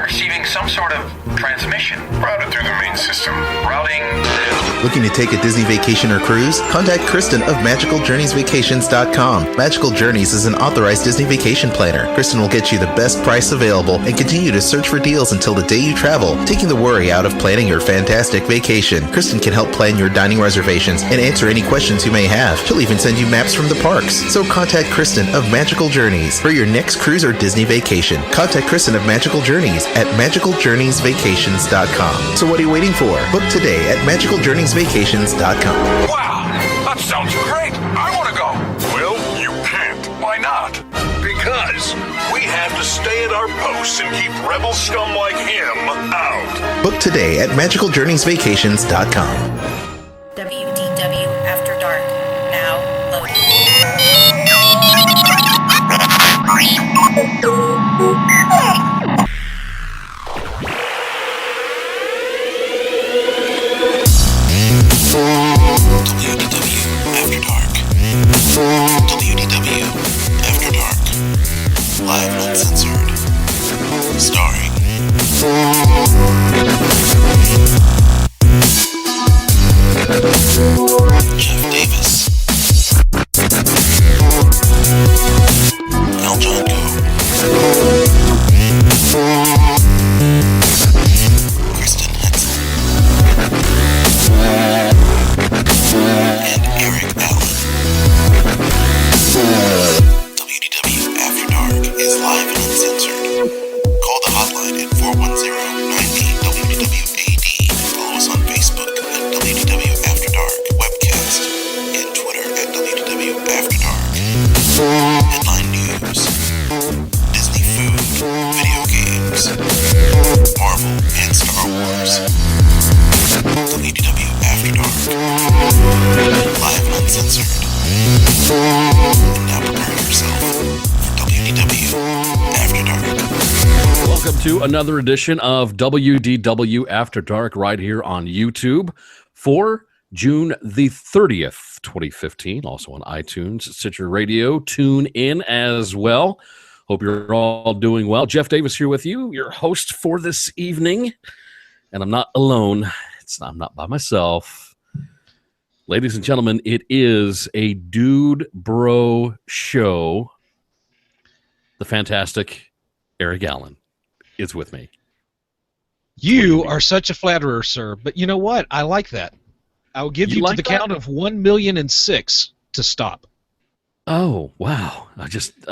receiving some sort of transmission. Routed through the main system. Routing. Looking to take a Disney vacation or cruise? Contact Kristen of MagicalJourneysVacations.com. Magical Journeys is an authorized Disney vacation planner. Kristen will get you the best price available and continue to search for deals until the day you travel, taking the worry out of planning your fantastic vacation. Kristen can help plan your dining reservations and answer any questions you may have. She'll even send you maps from the parks. So contact Kristen of Magical Journeys for your next cruise or Disney vacation. Contact Kristen of Magical Journeys at MagicalJourneysVacations.com. So what are you waiting for? Book today at MagicalJourneysVacations.com. Wow, that sounds great. I want to go. Well, you can't. Why not? Because we have to stay at our posts and keep rebel scum like him out. Book today at MagicalJourneysVacations.com. WDW After Dark. Now loading. WDW After Dark. WDW After Dark. Live and uncensored. Starring Jeff Davis, Al Jonko, Kristen Hetzel, and Eric Allen. WDW After Dark is live and uncensored. Call the hotline at 410-98-WDW-AD. Follow us on Facebook at WDW After Dark Webcast and Twitter at WDW After Dark. Headline news, Disney food, video games, Marvel and Star Wars. WDW After Dark. Live and uncensored. And now prepare yourself for WDW After Dark. Welcome to another edition of WDW After Dark right here on YouTube for June the 30th, 2015. Also on iTunes, Stitcher Radio, tune in as well. Hope you're all doing well. Jeff Davis here with you, your host for this evening. And I'm not alone. I'm not by myself. Ladies and gentlemen, it is a Dude Bro show. The fantastic Eric Allen is with me. You are such a flatterer, sir. But you know what? I like that. I'll give you to the count of 1,000,006 to stop. Oh, wow.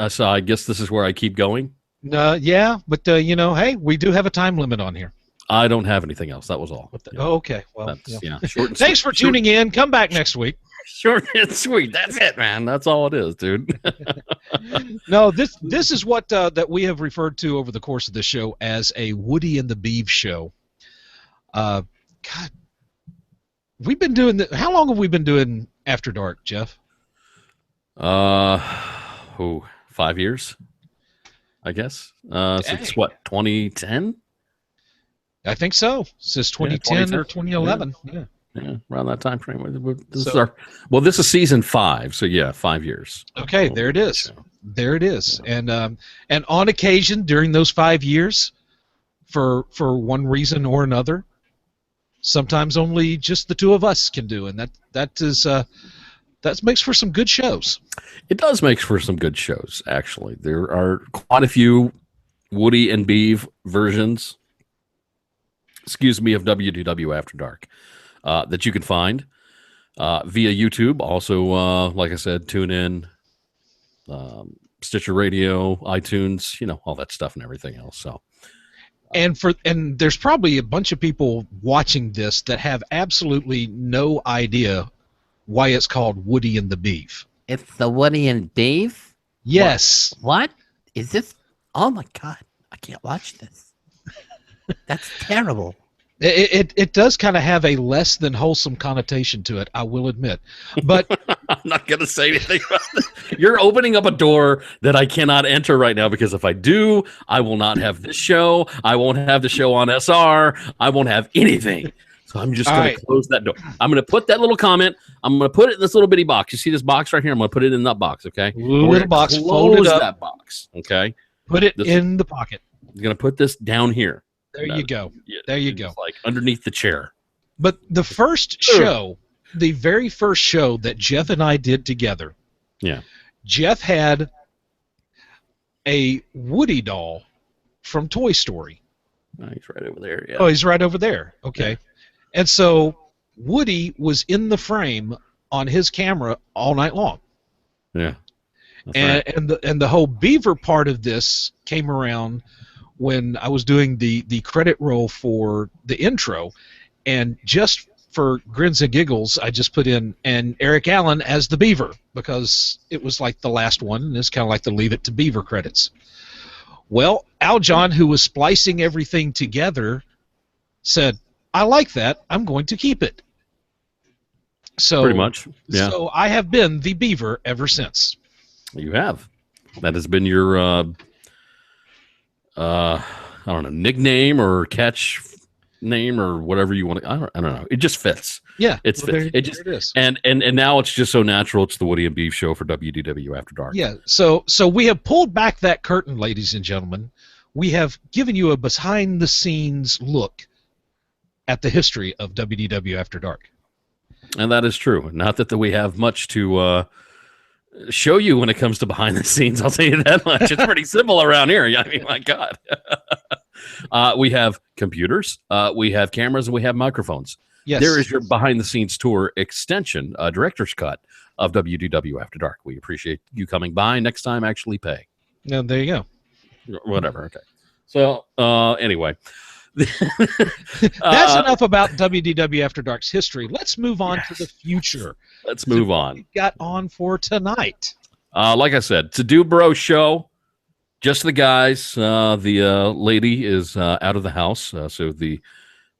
So I guess this is where I keep going? Yeah, but, hey, we do have a time limit on here. I don't have anything else. That was all. Yeah. Oh, okay. Well, yeah. Short and thanks for tuning in. Come back next week. Short and sweet. That's it, man. That's all it is, dude. No, this is what that we have referred to over the course of the show as a Woody and the Beeve show. God, we've been doing how long have we been doing After Dark, Jeff? 5 years, I guess. Since what, 2010? I think so. Since 2010 or 2011. Yeah, around that time frame. This is season 5, so yeah, 5 years. Okay, there it is. There it is. Yeah. And on occasion during those 5 years, for one reason or another, sometimes only just the two of us can do, and that makes for some good shows. It does make for some good shows, actually. There are quite a few Woody and Beeve versions. Of WDW After Dark that you can find via YouTube. Also, like I said, tune in, Stitcher Radio, iTunes, all that stuff and everything else. So, and there's probably a bunch of people watching this that have absolutely no idea why it's called Woody and the Beeve. It's the Woody and Beeve? Yes. What? Is this? Oh my God! I can't watch this. That's terrible. It does kind of have a less than wholesome connotation to it, I will admit. But I'm not going to say anything about this. You're opening up a door that I cannot enter right now, because if I do, I will not have this show. I won't have the show on SR. I won't have anything. So I'm just going to close that door. I'm going to put that little comment. I'm going to put it in this little bitty box. You see this box right here? I'm going to put it in that box, okay? Little box, fold it up. That box, okay? Put it in the pocket. I'm going to put this down here. There you go. There you go. Like underneath the chair. But the first show, the very first show that Jeff and I did together, Yeah. Jeff had a Woody doll from Toy Story. Oh, he's right over there. Yeah. Oh, he's right over there. Okay. Yeah. And so Woody was in the frame on his camera all night long. Yeah. That's And right. and the whole beaver part of this came around when I was doing the credit roll for the intro, and just for grins and giggles, I just put in and Eric Allen as the beaver because it was like the last one, and it's kind of like the Leave It to Beaver credits. Well, Al John, who was splicing everything together, said, "I like that. I'm going to keep it." So Pretty much. Yeah. So I have been the beaver ever since. You have. That has been your I don't know, nickname or catch name or whatever you want to. I don't know. It just fits. Yeah, It's well, fits. there It just it is. and now it's just so natural. It's the Woody and Beef show for WDW After Dark. Yeah, so we have pulled back that curtain, ladies and gentlemen. We have given you a behind-the-scenes look at the history of WDW After Dark. And that is true. Not that we have much to show you when it comes to behind the scenes. I'll tell you that much. It's pretty simple around here. I mean, my God. We have computers, we have cameras, and we have microphones. Yes. There is your behind the scenes tour extension, director's cut of WDW After Dark. We appreciate you coming by. Next time, actually pay. No, there you go. Whatever. Okay. So, anyway. That's enough about WDW After Dark's history. Let's move on to the future. Let's move on. We've got on for tonight. Like I said, it's a Dubro show. Just the guys. The lady is out of the house, so the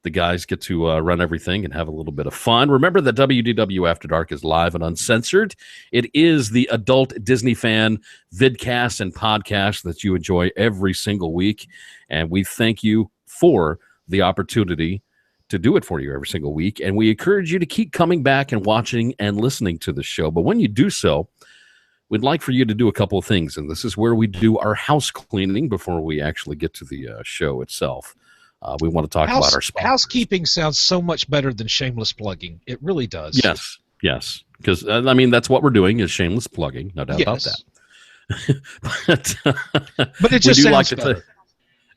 guys get to run everything and have a little bit of fun. Remember that WDW After Dark is live and uncensored. It is the adult Disney fan vidcast and podcast that you enjoy every single week, and we thank you for the opportunity to do it for you every single week, and we encourage you to keep coming back and watching and listening to the show. But when you do so, we'd like for you to do a couple of things, and this is where we do our house cleaning before we actually get to the show itself. We want to talk about our sponsors. Housekeeping sounds so much better than shameless plugging. It really does. Yes, because I mean that's what we're doing is shameless plugging, no doubt about that. But it just sounds to better.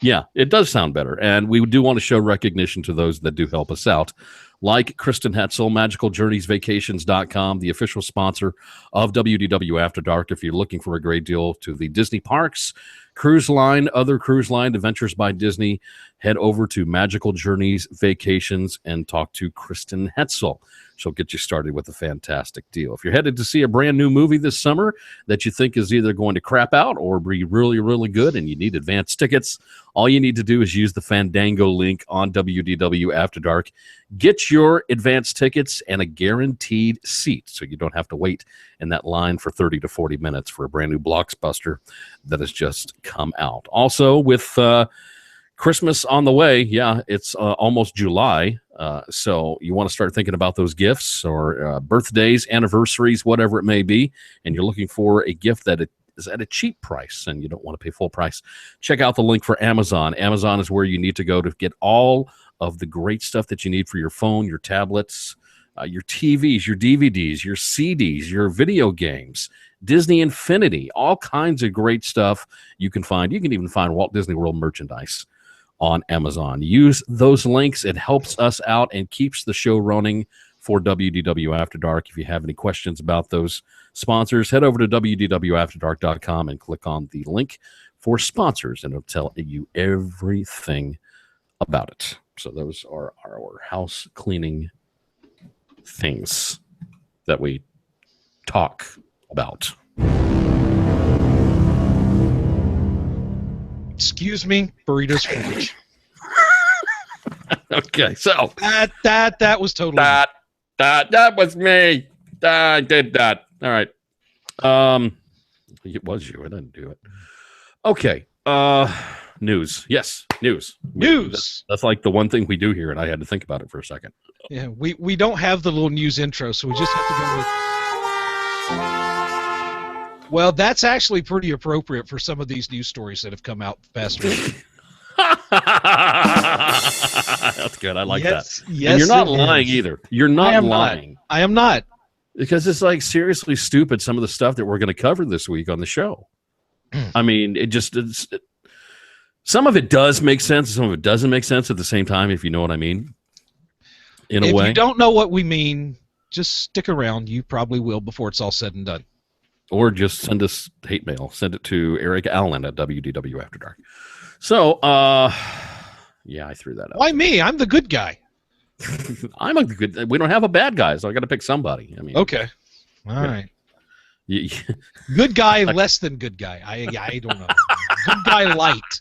Yeah, it does sound better, and we do want to show recognition to those that do help us out, like Kristen Hetzel, MagicalJourneysVacations.com, the official sponsor of WDW After Dark. If you're looking for a great deal to the Disney parks, cruise line, other cruise line adventures by Disney, head over to Magical Journeys Vacations and talk to Kristen Hetzel. She'll get you started with a fantastic deal. If you're headed to see a brand new movie this summer that you think is either going to crap out or be really, really good and you need advance tickets, all you need to do is use the Fandango link on WDW After Dark. Get your advance tickets and a guaranteed seat so you don't have to wait in that line for 30 to 40 minutes for a brand new blockbuster that has just come out. Also, with Christmas on the way, yeah, it's almost July, so you want to start thinking about those gifts or birthdays, anniversaries, whatever it may be, and you're looking for a gift that is at a cheap price and you don't want to pay full price. Check out the link for Amazon. Amazon is where you need to go to get all of the great stuff that you need for your phone, your tablets, your TVs, your DVDs, your CDs, your video games, Disney Infinity, all kinds of great stuff you can find. You can even find Walt Disney World merchandise on Amazon. Use those links. It helps us out and keeps the show running for WDW After Dark. If you have any questions about those sponsors, head over to WDWAfterDark.com and click on the link for sponsors, and it'll tell you everything about it. So those are our house cleaning things that we talk about. Excuse me, burritos for lunch. Okay, so That was totally that was me. I did that. All right. It was you. I didn't do it. Okay. News. Yes, news. That's like the one thing we do here, and I had to think about it for a second. Yeah, we don't have the little news intro, so we just have to go with. Well, that's actually pretty appropriate for some of these news stories that have come out the past week. That's good. I like Yes, that. yes, and you're not it lying is. either. You're not lying. I am not. Because it's like seriously stupid, some of the stuff that we're going to cover this week on the show. I mean, some of it does make sense, some of it doesn't make sense at the same time, if you know what I mean. In a way. If you don't know what we mean, just stick around. You probably will before it's all said and done. Or just send us hate mail. Send it to Eric Allen at WDW After Dark. So, yeah, I threw that out. Why me? I'm the good guy. I'm a good. We don't have a bad guy, so I got to pick somebody. I mean, Okay. All right. You, Good guy, less than good guy. I don't know. Good guy light.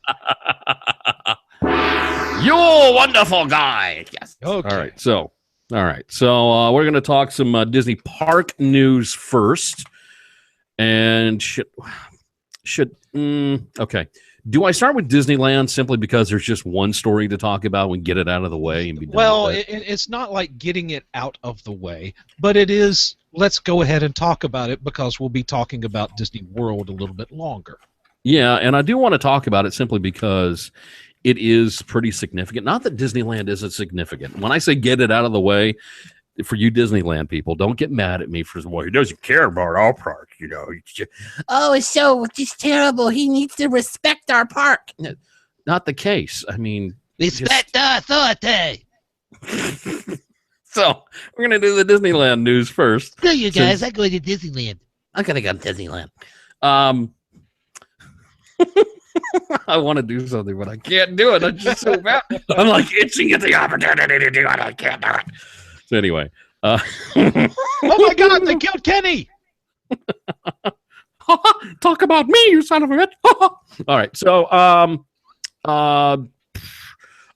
you wonderful guy. Yes. Okay. All right. So we're going to talk some Disney park news first, and okay. Do I start with Disneyland simply because there's just one story to talk about and get it out of the way and be done Well, with it? it's not like getting it out of the way, but it is. Let's go ahead and talk about it because we'll be talking about Disney World a little bit longer. Yeah, and I do want to talk about it simply because it is pretty significant. Not that Disneyland isn't significant. When I say get it out of the way, for you Disneyland people, don't get mad at me for, well, he doesn't care about our park, you know. Oh, it's so just terrible. He needs to respect our park. Not the case. I mean, Respect our authority. so we're going to do the Disneyland news first. Screw you guys. I'm going to Disneyland. I'm going to go to Disneyland. I want to do something, but I can't do it. I'm just so bad. I'm like itching at the opportunity to do it. I can't do it. So anyway, Oh my God! They killed Kenny. talk about me, you son of a bitch. All right. So, all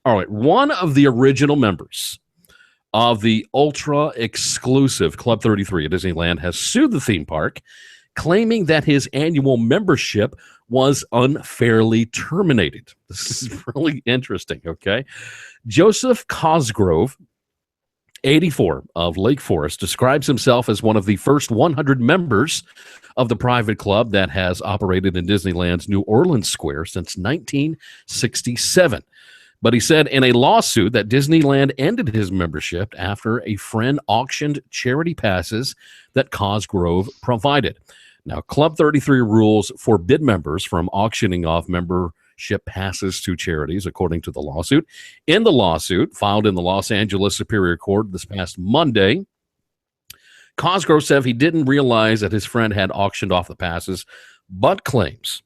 right. One of the original members of the ultra exclusive Club 33 at Disneyland has sued the theme park, claiming that his annual membership was unfairly terminated. This is really interesting. Okay. Joseph Cosgrove, 84, of Lake Forest, describes himself as one of the first 100 members of the private club that has operated in Disneyland's New Orleans Square since 1967. But he said in a lawsuit that Disneyland ended his membership after a friend auctioned charity passes that Cosgrove provided. Now, Club 33 rules forbid members from auctioning off membership passes to charities, according to the lawsuit. In the lawsuit filed in the Los Angeles Superior Court this past Monday, Cosgrove said he didn't realize that his friend had auctioned off the passes, but claims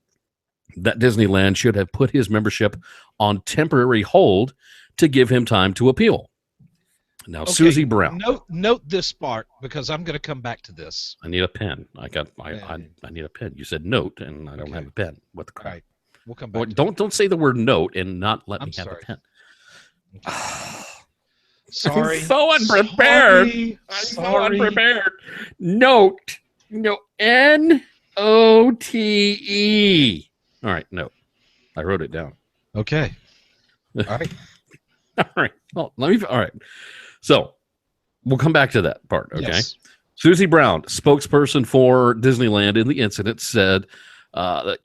that Disneyland should have put his membership on temporary hold to give him time to appeal. Now, Okay, Susie Brown. Note this part because I'm going to come back to this. I need a pen. I need a pen. You said note, and I don't have a pen. What the crap? All right, we'll come back. Well, don't say the word note and not let me have sorry. a pen. Sorry. I'm so unprepared. Sorry. I'm so Sorry. unprepared. Note. No. N-O-T-E. All right. Note. I wrote it down. Okay. All right. All right. Well, all right. So we'll come back to that part. Okay. Yes. Susie Brown, spokesperson for Disneyland in the incident, said that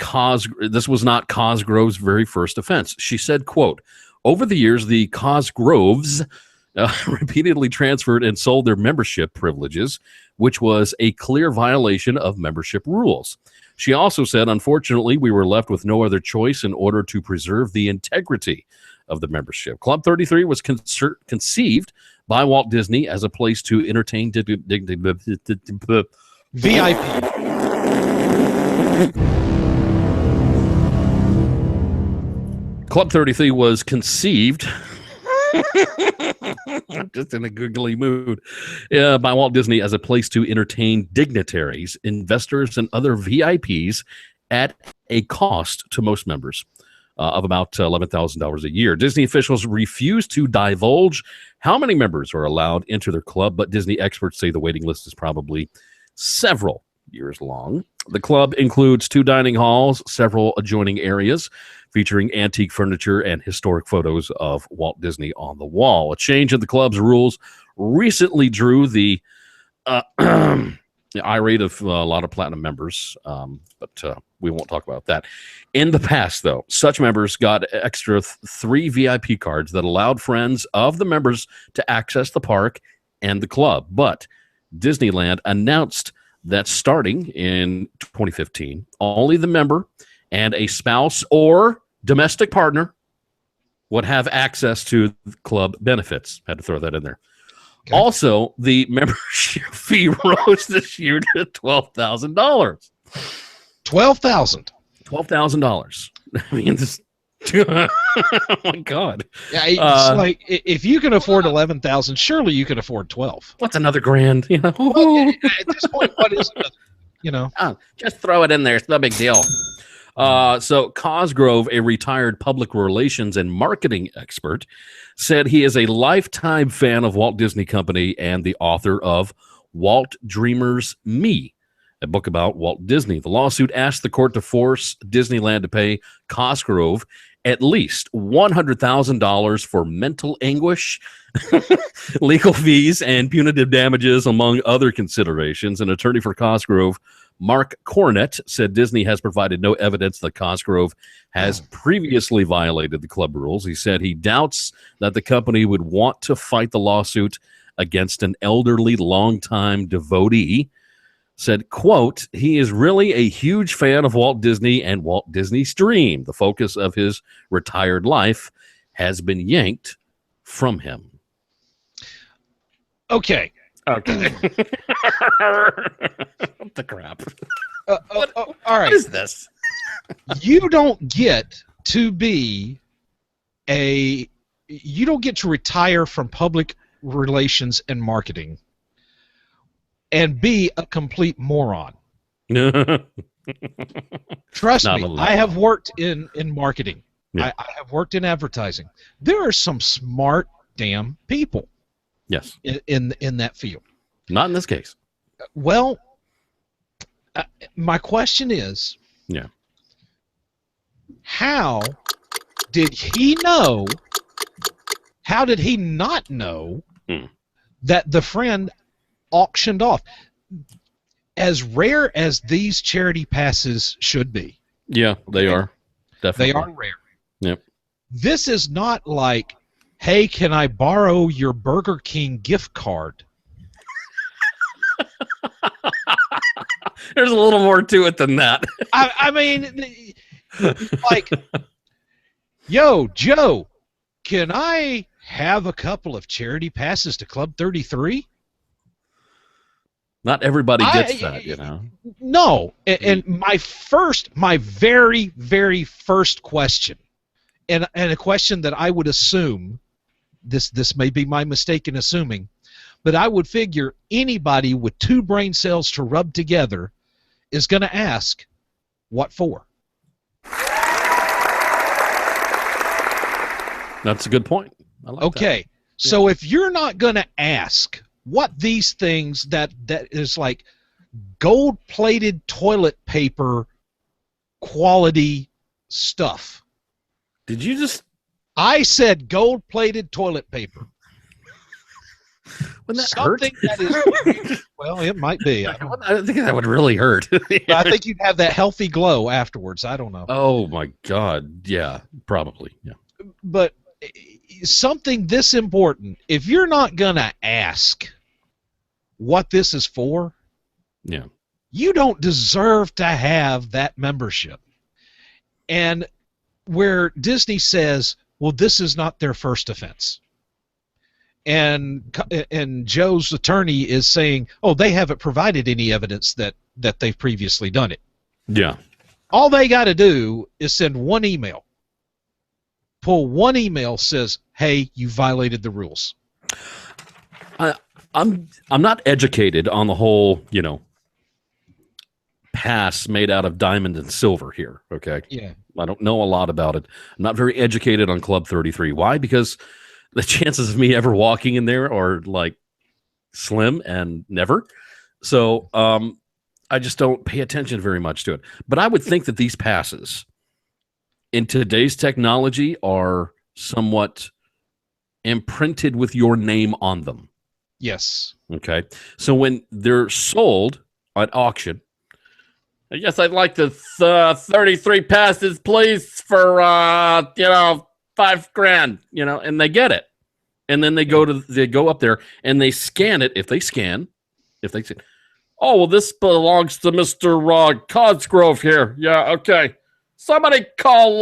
this was not Cosgrove's very first offense. She said, quote, over the years, the Cosgroves repeatedly transferred and sold their membership privileges, which was a clear violation of membership rules. She also said, unfortunately, we were left with no other choice in order to preserve the integrity of the membership. Club 33 was conceived by Walt Disney as a place to entertain VIP. Club 33 was conceived I'm just in a googly mood by Walt Disney as a place to entertain dignitaries, investors, and other VIPs at a cost to most members of about $11,000 a year. Disney officials refused to divulge how many members are allowed into their club, but Disney experts say the waiting list is probably several years long. The club includes 2 dining halls, several adjoining areas featuring antique furniture and historic photos of Walt Disney on the wall. A change in the club's rules recently drew the irate of a lot of platinum members, but we won't talk about that. In the past, though, such members got extra 3 VIP cards that allowed friends of the members to access the park and the club. But Disneyland announced that starting in 2015, only the member and a spouse or domestic partner would have access to club benefits. Had to throw that in there. Okay. Also, the membership fee rose this year to $12,000. $12,000. I mean, this. Oh my God! Yeah, it's like if you can afford 11,000, surely you can afford 12. What's another grand? You know, well, at this point, what is another? You know, just throw it in there. It's no big deal. So Cosgrove, a retired public relations and marketing expert, said he is a lifetime fan of Walt Disney Company and the author of Walt Dreamer's Me, a book about Walt Disney. The lawsuit asked the court to force Disneyland to pay Cosgrove at least $100,000 for mental anguish, legal fees, and punitive damages, among other considerations. An attorney for Cosgrove, Mark Cornett, said Disney has provided no evidence that Cosgrove has previously violated the club rules. He said he doubts that the company would want to fight the lawsuit against an elderly, longtime devotee. Said, quote, he is really a huge fan of Walt Disney and Walt Disney's dream. The focus of his retired life has been yanked from him. Okay. What the crap? All right. What is this? You don't get to you don't get to retire from public relations and marketing and be a complete moron. Trust me, I have worked in marketing. Yeah. I have worked in advertising. There are some smart damn people. Yes. In that field. Not in this case. Well, my question is, yeah, how did he know? How did he not know that the friend auctioned off? As rare as these charity passes should be. Yeah, they are. Definitely. They are rare. Yep. This is not like, hey, can I borrow your Burger King gift card? There's a little more to it than that. I mean, like, yo, Joe, can I have a couple of charity passes to Club 33? Not everybody gets that, you know. No, and my very, very first question, and a question that I would assume, this may be my mistake in assuming, but I would figure anybody with 2 brain cells to rub together is going to ask, what for? That's a good point. I like okay, that. So if you're not going to ask what these things that is like gold-plated toilet paper quality stuff. Did you just... I said gold-plated toilet paper. Wouldn't that something hurt? That is, well, it might be. I think that would really hurt. I think you'd have that healthy glow afterwards. I don't know. Oh, my God. Yeah, probably. Yeah. But something this important, if you're not going to ask what this is for, yeah, you don't deserve to have that membership. And where Disney says, well, this is not their first offense. And Joe's attorney is saying, oh, they haven't provided any evidence that they've previously done it. Yeah. All they got to do is send one email. Pull one email, says, hey, you violated the rules. I'm not educated on the whole, you know, pass made out of diamond and silver here, okay? Yeah. I don't know a lot about it. I'm not very educated on Club 33. Why? Because the chances of me ever walking in there are like slim and never. So I just don't pay attention very much to it. But I would think that these passes in today's technology are somewhat imprinted with your name on them. Yes. Okay. So when they're sold at auction, I guess I'd like the 33 passes, please, for $5,000, and they get it. And then they go up there and they scan it. If they say, oh, well, this belongs to Mr. Cosgrove here. Yeah, okay. Somebody call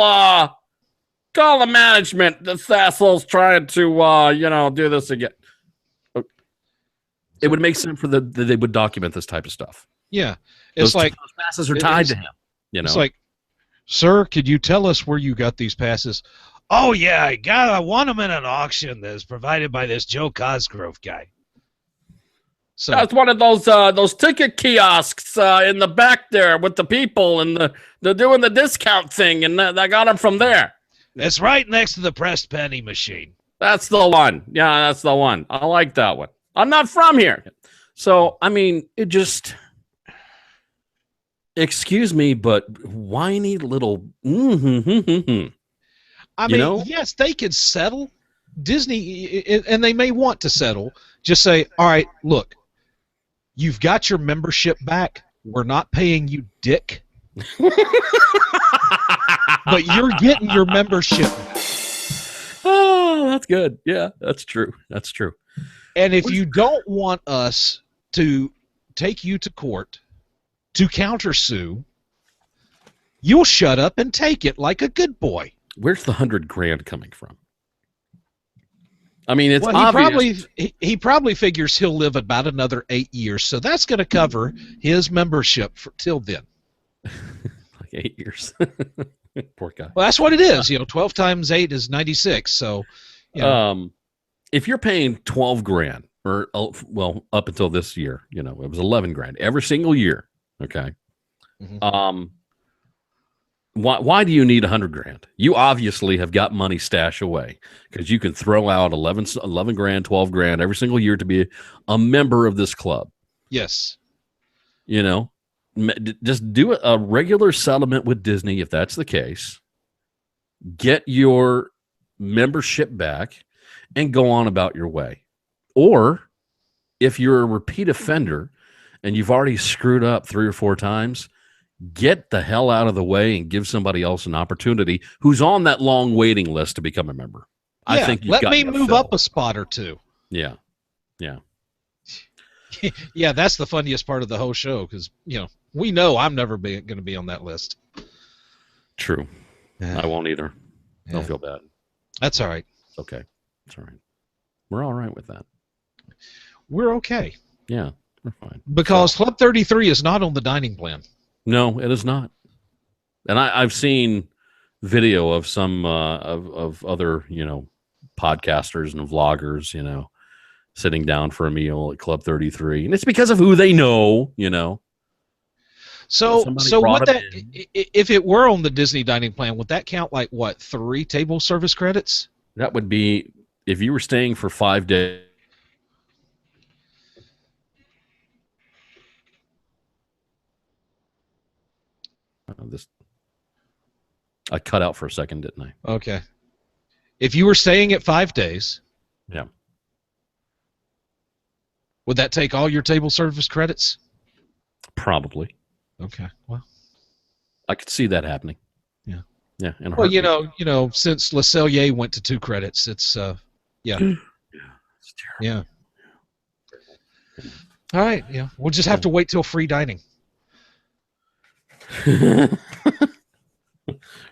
the management. This asshole's trying to do this again. It would make sense that they would document this type of stuff. Yeah. It's those passes are tied to him. It's like, sir, could you tell us where you got these passes? Oh, yeah, I won them in an auction that's provided by this Joe Cosgrove guy. So that's one of those ticket kiosks in the back there with the people, and they're doing the discount thing, and I got them from there. It's right next to the pressed penny machine. That's the one. Yeah, that's the one. I like that one. I'm not from here. So, I mean, it just... Excuse me, but whiny little... I mean, yes, they could settle. Disney, and they may want to settle, just say, all right, look, you've got your membership back. We're not paying you dick. But you're getting your membership back. Oh, that's good. Yeah, that's true. That's true. And if you don't want us to take you to court to countersue, you'll shut up and take it like a good boy. Where's the $100,000 coming from? I mean, it's obvious. He probably figures he'll live about another 8 years, so that's going to cover his membership till then. Like 8 years. Poor guy. Well, that's what it is. 12 times 8 is 96. So, if you're paying $12,000, or up until this year, it was $11,000 every single year. Okay. Mm-hmm. Why do you need $100,000? You obviously have got money stashed away because you can throw out $11,000, $12,000 every single year to be a member of this club. Yes. Just do a regular settlement with Disney if that's the case. Get your membership back and go on about your way. Or if you're a repeat offender and you've already screwed up 3 or 4 times, get the hell out of the way and give somebody else an opportunity who's on that long waiting list to become a member. Yeah, I think let me move up a spot or two. Yeah. Yeah, that's the funniest part of the whole show because, we know I'm never going to be on that list. True. Yeah. I won't either. Don't feel bad. That's all right. It's okay. It's all right. We're all right with that. We're okay. Yeah, we're fine. Because Club 33 is not on the dining plan. No, it is not. And I've seen video of some of other, podcasters and vloggers, sitting down for a meal at Club 33. And it's because of who they know, So what that if it were on the Disney dining plan, would that count like what, 3 table service credits? That would be if you were staying for 5 days. I cut out for a second, didn't I? Okay. If you were staying at 5 days, yeah, would that take all your table service credits? Probably. Okay. Well, I could see that happening. Yeah. Yeah. Well, since Le Cellier went to 2 credits, it's yeah. Yeah. It's terrible. Yeah. All right. Yeah. We'll just have to wait till free dining.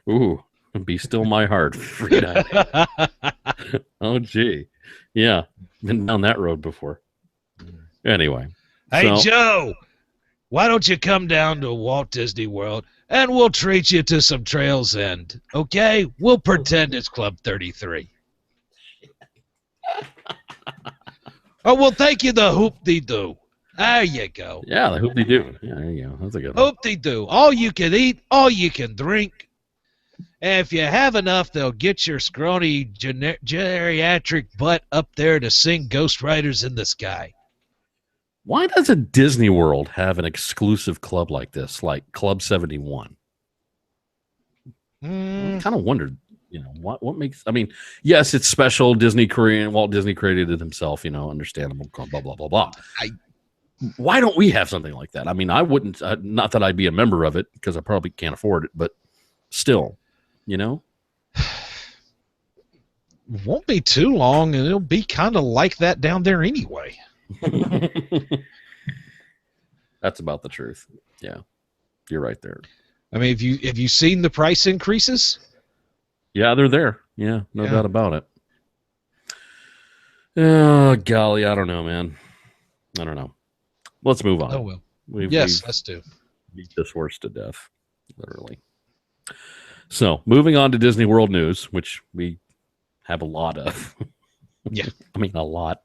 Ooh, be still my heart. Free dining. Oh, gee. Yeah. Been down that road before. Anyway. Hey, Joe, why don't you come down to Walt Disney World and we'll treat you to some Trails End, okay? We'll pretend it's Club 33. Oh, we'll take you the hoop-de-doo. There you go. Yeah, the hoop-de-doo. Yeah, there you go. That's a good one. Hoop-de-doo. All you can eat, all you can drink. And if you have enough, they'll get your scrawny geriatric butt up there to sing Ghost Riders in the Sky. Why doesn't Disney World have an exclusive club like this, like Club 71? I kind of wondered, what makes... I mean, yes, it's special. Walt Disney created it himself, understandable, blah, blah, blah, blah. Why don't we have something like that? I mean, I wouldn't. Not that I'd be a member of it because I probably can't afford it, but still, you know. Won't be too long, and it'll be kind of like that down there anyway. That's about the truth. Yeah, you're right there. I mean, have you seen the price increases? Yeah, they're there. Yeah, no doubt about it. Oh, golly, I don't know, man. I don't know. Let's move on. Oh, well. We've Let's do. beat this horse to death, literally. So, moving on to Disney World news, which we have a lot of. Yeah. I mean, a lot.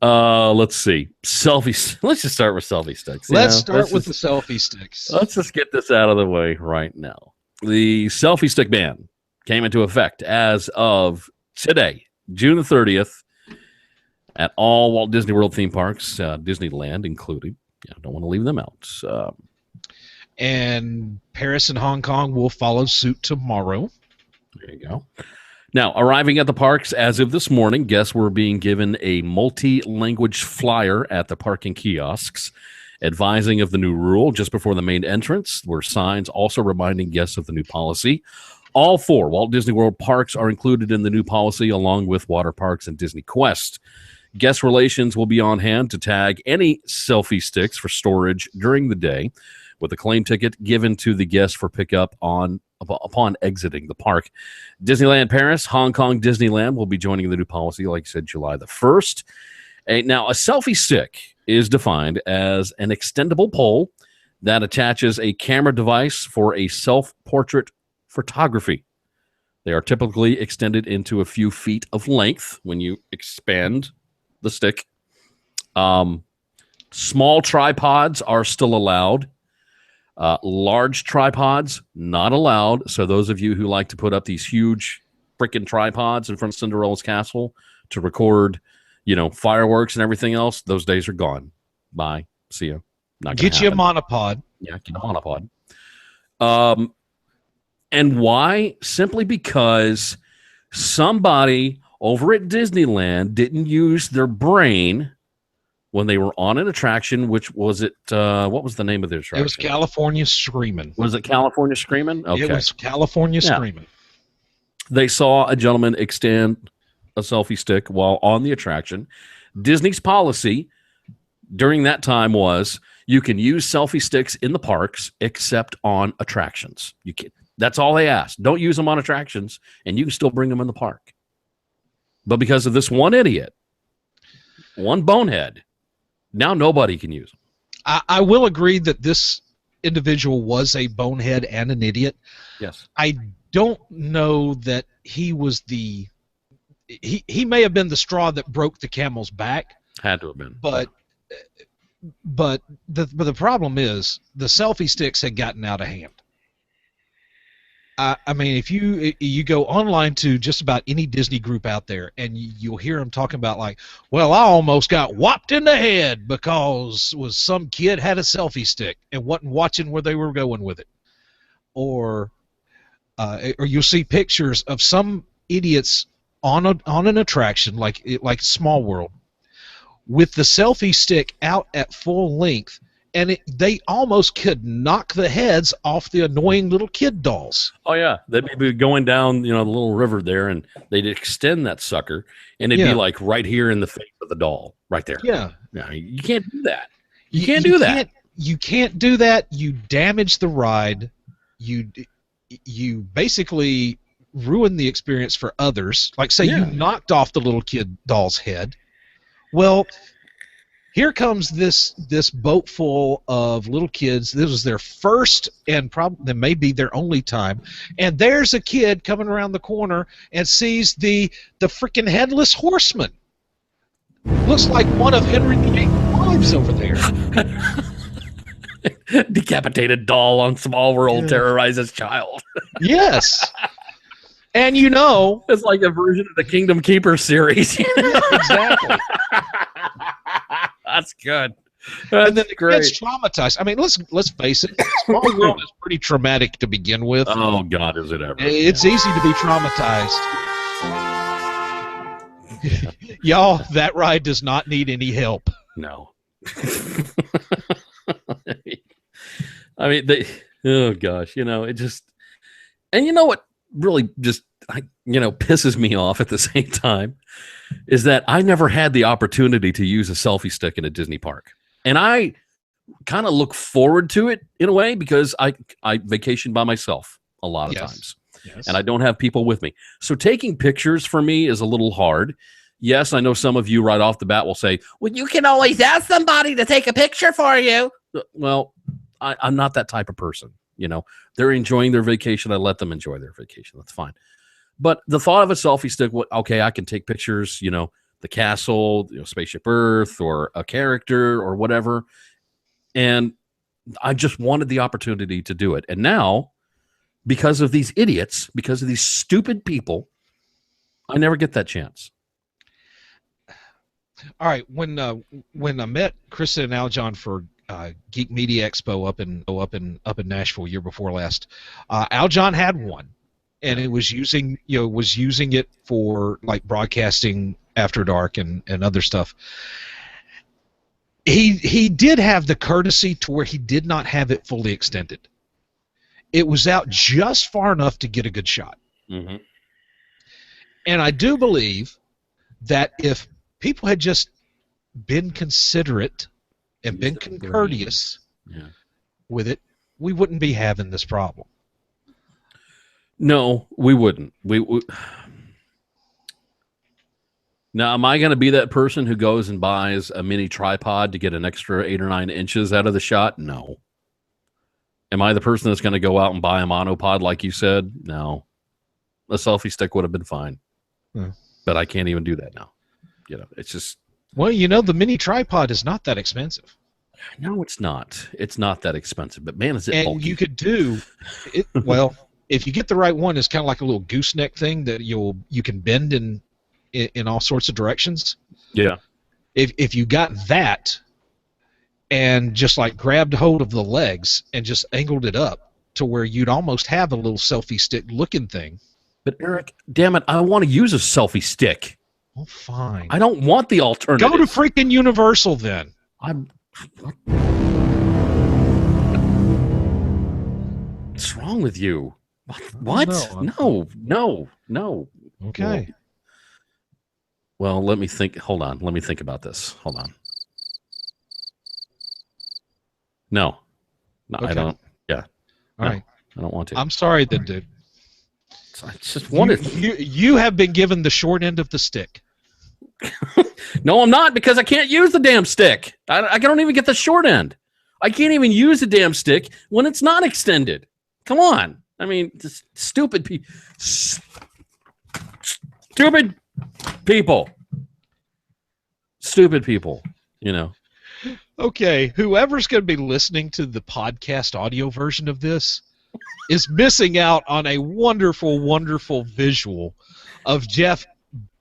Let's see. Selfies. Let's just start with selfie sticks. Let's start with the selfie sticks. Let's just get this out of the way right now. The selfie stick ban came into effect as of today, June the 30th, at all Walt Disney World theme parks, Disneyland included. Yeah, don't want to leave them out. And Paris and Hong Kong will follow suit tomorrow. There you go. Now, arriving at the parks as of this morning, guests were being given a multi-language flyer at the parking kiosks advising of the new rule. Just before the main entrance were signs also reminding guests of the new policy. All 4 Walt Disney World parks are included in the new policy, along with water parks and DisneyQuest. Guest relations will be on hand to tag any selfie sticks for storage during the day, with a claim ticket given to the guest for pickup upon exiting the park. Disneyland Paris, Hong Kong Disneyland will be joining the new policy, like I said, July the 1st. Now, a selfie stick is defined as an extendable pole that attaches a camera device for a self-portrait photography. They are typically extended into a few feet of length when you expand the stick. Small tripods are still allowed. Large tripods, not allowed. So those of you who like to put up these huge freaking tripods in front of Cinderella's castle to record, fireworks and everything else, those days are gone. Bye. See ya. Not gonna Get you a happen. monopod. Yeah, get a monopod. And why? Simply because somebody over at Disneyland didn't use their brain when they were on an attraction. Which was it? What was the name of the attraction? It was California Screamin'. Was it California Screamin'? Okay. It was California Screamin'. They saw a gentleman extend a selfie stick while on the attraction. Disney's policy during that time was you can use selfie sticks in the parks except on attractions. You can. That's all they asked. Don't use them on attractions, and you can still bring them in the park. But because of this one idiot, one bonehead, now nobody can use them. I will agree that this individual was a bonehead and an idiot. Yes. I don't know that he was he may have been the straw that broke the camel's back. Had to have been. But the problem is the selfie sticks had gotten out of hand. I mean, if you go online to just about any Disney group out there, and you'll hear them talking about like, well, I almost got whopped in the head because some kid had a selfie stick and wasn't watching where they were going with it, or you'll see pictures of some idiots on an attraction like Small World with the selfie stick out at full length. And they almost could knock the heads off the annoying little kid dolls. Oh, yeah. They'd be going down, the little river there, and they'd extend that sucker, and it'd be like right here in the face of the doll, right there. Yeah. Yeah, you can't do that. You can't do that. You can't do that. You damage the ride. You basically ruin the experience for others. Like, say you knocked off the little kid doll's head. Well, here comes this boat full of little kids. This was their first and probably maybe their only time. And there's a kid coming around the corner and sees the freaking headless horseman. Looks like one of Henry VIII's wives over there. Decapitated doll on Small World terrorizes child. Yes. And it's like a version of the Kingdom Keeper series. Yeah, exactly. That's good. And then the kid's traumatized. I mean, let's face it. Small World is pretty traumatic to begin with. Oh God, is it ever? It's easy to be traumatized. Y'all, that ride does not need any help. No, I mean, oh gosh, it just, and you know what really just, pisses me off at the same time is that I never had the opportunity to use a selfie stick in a Disney park. And I kind of look forward to it in a way because I vacation by myself a lot of times. Yes. And I don't have people with me. So taking pictures for me is a little hard. Yes, I know some of you right off the bat will say, well, you can always ask somebody to take a picture for you. Well, I'm not that type of person. They're enjoying their vacation. I let them enjoy their vacation. That's fine. But the thought of a selfie stick, okay, I can take pictures, the castle, Spaceship Earth, or a character or whatever. And I just wanted the opportunity to do it. And now, because of these idiots, because of these stupid people, I never get that chance. All right, when I met Krista and Aljon for Geek Media Expo up in Nashville year before last, Aljon had one, and it was using it for like broadcasting After Dark and other stuff. He did have the courtesy to where he did not have it fully extended. It was out just far enough to get a good shot. Mm-hmm. And I do believe that if people had just been considerate and been courteous with it, we wouldn't be having this problem. No, we wouldn't. Now, am I going to be that person who goes and buys a mini tripod to get an extra 8 or 9 inches out of the shot? No. Am I the person that's going to go out and buy a monopod like you said? No. A selfie stick would have been fine. But I can't even do that now. It's just... Well, the mini tripod is not that expensive. No, it's not. It's not that expensive. But, man, is it bulky. And you could do... it. Well, if you get the right one, it's kind of like a little gooseneck thing that you can bend in all sorts of directions. Yeah. If you got that and just like grabbed hold of the legs and just angled it up to where you'd almost have a little selfie stick looking thing. But Eric, damn it, I want to use a selfie stick. Oh, fine. I don't want the alternative. Go to freaking Universal then. What's wrong with you? What? No. Okay. Well, let me think. Hold on. Let me think about this. Hold on. No, Okay. I don't. Yeah. All right. I don't want to. I'm sorry then, dude. I just wanted. You have been given the short end of the stick. No, I'm not, because I can't use the damn stick. I don't even get the short end. I can't even use the damn stick when it's not extended. Come on. I mean, stupid people. Stupid people, Okay, whoever's going to be listening to the podcast audio version of this is missing out on a wonderful, wonderful visual of Jeff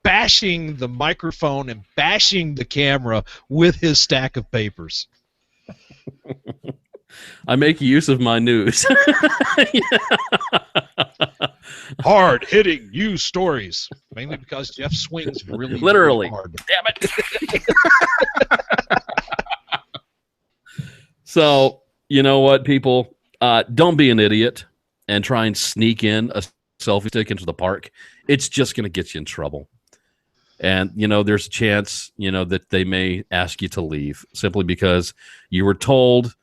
bashing the microphone and bashing the camera with his stack of papers. I make use of my news. Hard-hitting news stories. Mainly because Jeff swings really, literally. really hard. Damn it. So, you know what, people? Don't be an idiot and try and sneak in a selfie stick into the park. It's just going to get you in trouble. And, there's a chance, that they may ask you to leave simply because you were told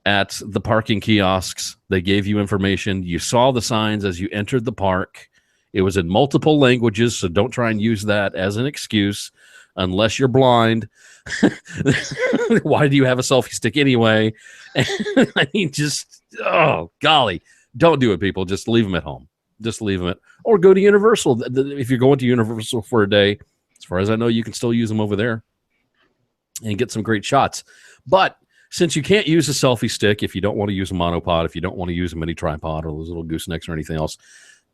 at the parking kiosks, they gave you information. You saw the signs as you entered the park. It was in multiple languages, so don't try and use that as an excuse unless you're blind. Why do you have a selfie stick anyway? I mean, oh, golly. Don't do it, people. Just leave them at home. Just leave them or go to Universal. If you're going to Universal for a day, as far as I know, you can still use them over there and get some great shots. But since you can't use a selfie stick, if you don't want to use a monopod, if you don't want to use a mini tripod or those little goosenecks or anything else,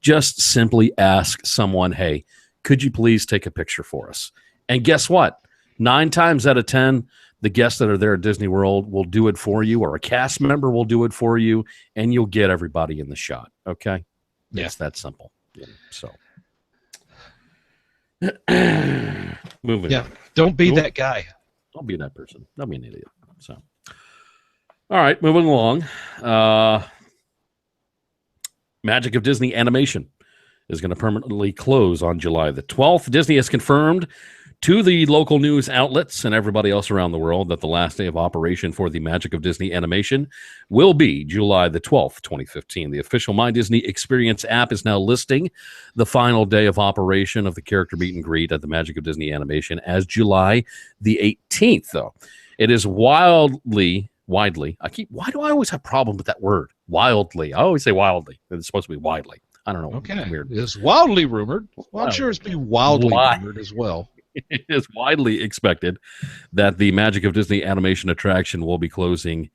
just simply ask someone, hey, could you please take a picture for us? And guess what? 9 times out of 10, the guests that are there at Disney World will do it for you, or a cast member will do it for you, and you'll get everybody in the shot. Okay? Yeah. It's that simple. So, moving. Yeah. Don't be that guy. I'll be that person. I'll be an idiot. So, all right, moving along. Magic of Disney Animation is going to permanently close on July the 12th. Disney has confirmed to the local news outlets and everybody else around the world that the last day of operation for the Magic of Disney Animation will be July the 12th, 2015. The official My Disney Experience app is now listing the final day of operation of the character meet and greet at the Magic of Disney Animation as July the 18th, though. It is widely, why do I always have a problem with that word? Wildly. I always say wildly. It's supposed to be widely. I don't know. Okay. It's weird. It's wildly rumored. Well, I'm sure it's been wildly rumored as well. It is widely expected that the Magic of Disney Animation attraction will be closing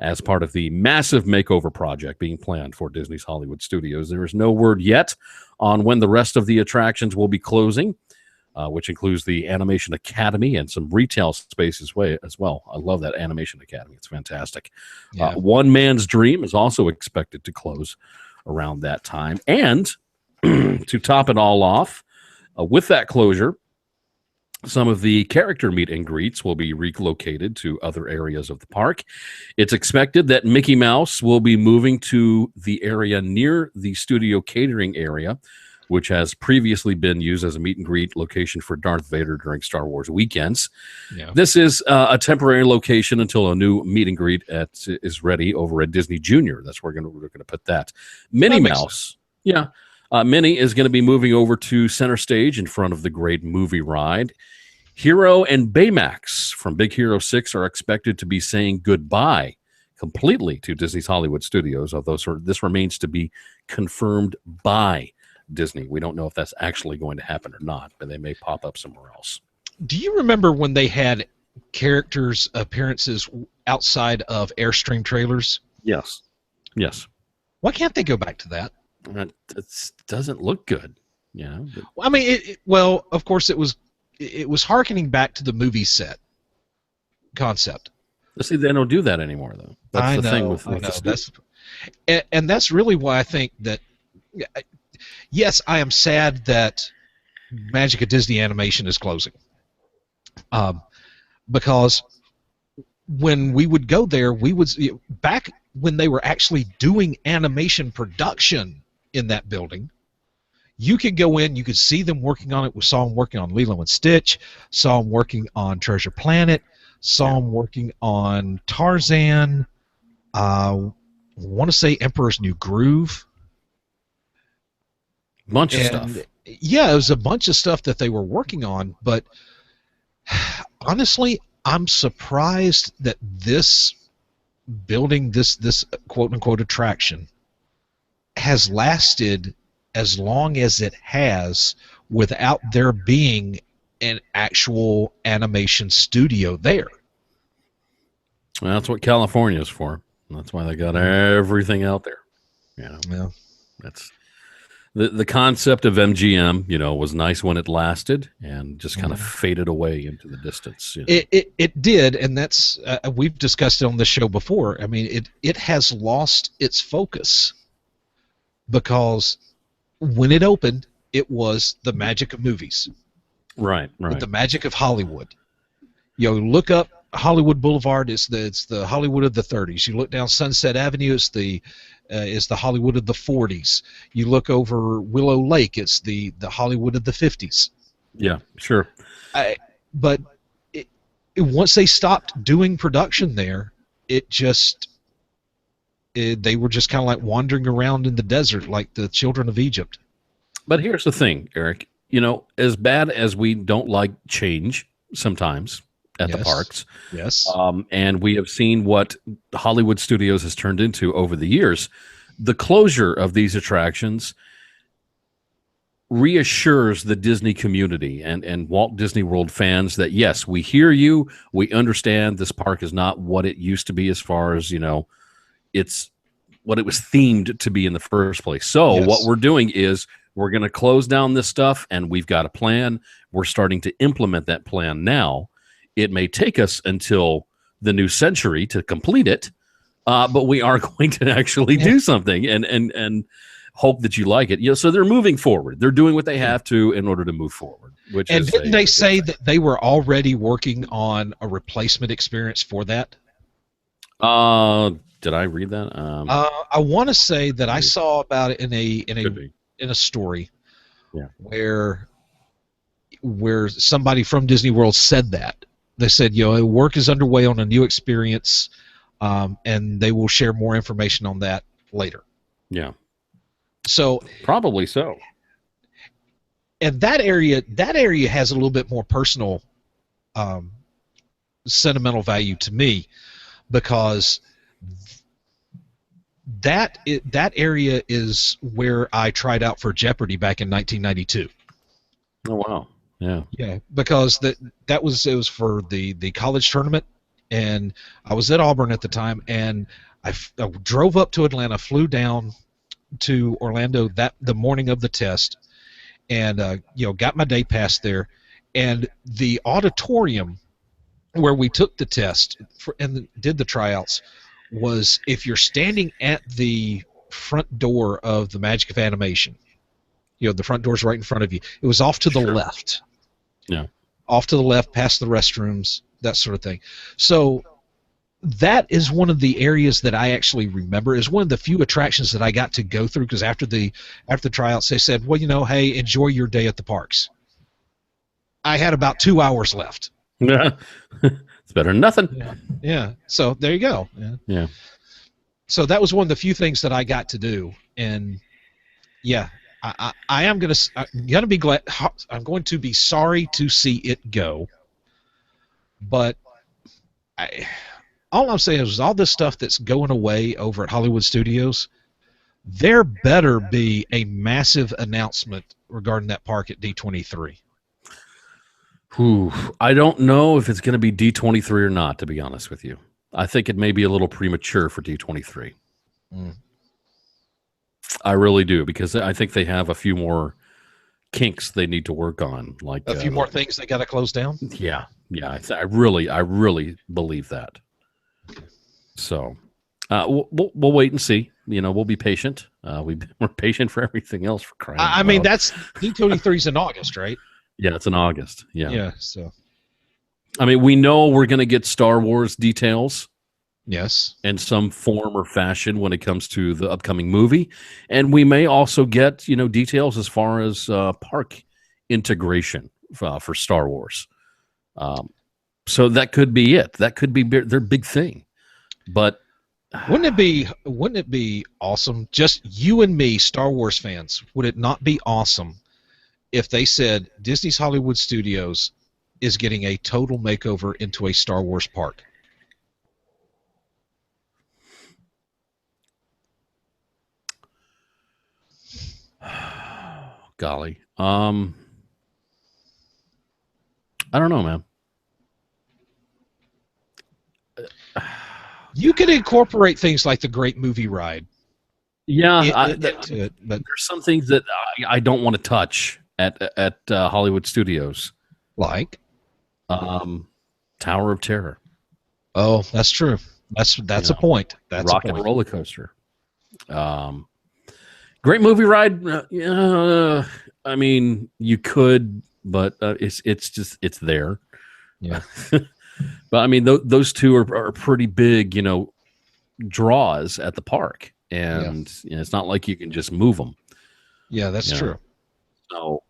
as part of the massive makeover project being planned for Disney's Hollywood Studios. There is no word yet on when the rest of the attractions will be closing, which includes the Animation Academy and some retail space as well. I love that Animation Academy. It's fantastic. Yeah. One Man's Dream is also expected to close around that time. And to top it all off, with that closure, some of the character meet and greets will be relocated to other areas of the park. It's expected that Mickey Mouse will be moving to the area near the studio catering area, which has previously been used as a meet and greet location for Darth Vader during Star Wars weekends. Yeah. This is a temporary location until a new meet and greet is ready over at Disney Junior. That's where we're going to put that. Minnie Mouse. Yeah. Minnie is going to be moving over to center stage in front of the Great Movie Ride. Hero and Baymax from Big Hero 6 are expected to be saying goodbye completely to Disney's Hollywood Studios, although this remains to be confirmed by Disney. We don't know if that's actually going to happen or not, but they may pop up somewhere else. Do you remember when they had characters' appearances outside of Airstream trailers? Yes. Why can't they go back to that? It doesn't look good. Yeah. I mean, well, of course, it was hearkening back to the movie set concept. See, they don't do that anymore, though. That's the thing with the and that's really why I think that. Yes, I am sad that Magic of Disney Animation is closing. Because when we would go there, back when they were actually doing animation production in that building, you could go in, you could see them working on it. We saw them working on Lilo and Stitch, saw them working on Treasure Planet, saw them working on Tarzan, I want to say Emperor's New Groove. Bunch of stuff. Yeah, it was a bunch of stuff that they were working on, but honestly, I'm surprised that this building, this quote-unquote attraction, has lasted as long as it has without there being an actual animation studio there. Well, that's what California is for. That's why they got everything out there. Yeah. That's the concept of MGM, was nice when it lasted and just kind of faded away into the distance. It did, and that's we've discussed it on this show before. I mean, it has lost its focus because when it opened, it was the magic of movies, right? The magic of Hollywood. Look up Hollywood Boulevard. It's the Hollywood of the 30s. You look down Sunset Avenue. It's the Hollywood of the 40s. You look over Willow Lake. It's the Hollywood of the 50s. Yeah, sure. But once they stopped doing production there, they were just kind of like wandering around in the desert like the children of Egypt. But here's the thing, Eric. As bad as we don't like change sometimes at the parks. Yes. And we have seen what Hollywood Studios has turned into over the years. The closure of these attractions reassures the Disney community and Walt Disney World fans that, yes, we hear you. We understand this park is not what it used to be as far as, it's what it was themed to be in the first place. So what we're doing is we're going to close down this stuff, and we've got a plan. We're starting to implement that plan now. It may take us until the new century to complete it, but we are going to actually do something. And hope that you like it. So they're moving forward. They're doing what they have to in order to move forward. And didn't they say that they were already working on a replacement experience for that? Did I read that? I want to say that I saw about it in a story, where somebody from Disney World said that. They said, work is underway on a new experience, and they will share more information on that later. Yeah. So probably so. And that area has a little bit more personal, sentimental value to me, because that area is where I tried out for Jeopardy back in 1992. Oh wow! Yeah. Yeah, because it was for the college tournament, and I was at Auburn at the time, and I drove up to Atlanta, flew down to Orlando the morning of the test, and got my day pass there, and the auditorium where we took the test and did the tryouts was, if you're standing at the front door of the Magic of Animation, the front door's right in front of you. It was off to the left. Yeah. Off to the left, past the restrooms, that sort of thing. So that is one of the areas that I actually remember. Is one of the few attractions that I got to go through, because after the tryouts, they said, well, hey, enjoy your day at the parks. I had about 2 hours left. Yeah. It's better than nothing. Yeah. So there you go. Yeah. So that was one of the few things that I got to do, and I'm going to be glad. I'm going to be sorry to see it go, but all I'm saying is, all this stuff that's going away over at Hollywood Studios, there better be a massive announcement regarding that park at D23. I don't know if it's going to be D23 or not, to be honest with you. I think it may be a little premature for D23. I really do, because I think they have a few more kinks they need to work on, like a few more things they got to close down. Yeah. I really believe that. So we'll wait and see. We'll be patient. We're patient for everything else, for crying out loud. I mean, that's D23's in August, right? Yeah, it's in August. Yeah. Yeah. So, I mean, we know we're going to get Star Wars details. Yes. In some form or fashion when it comes to the upcoming movie. And we may also get, details as far as park integration for Star Wars. So that could be it. That could be their big thing. But wouldn't it be awesome, just you and me, Star Wars fans, would it not be awesome if they said Disney's Hollywood Studios is getting a total makeover into a Star Wars park? Golly. I don't know, man. You could incorporate things like the Great Movie Ride. Yeah, into it, but there's some things that I don't want to touch at Hollywood Studios. Like? Tower of Terror. Oh, that's true. That's a point. That's Rock a point. and Roller Coaster. Great Movie Ride. I mean, you could, but it's there. Yeah. But I mean, those two are pretty big, draws at the park, and it's not like you can just move them. Yeah, that's true. So,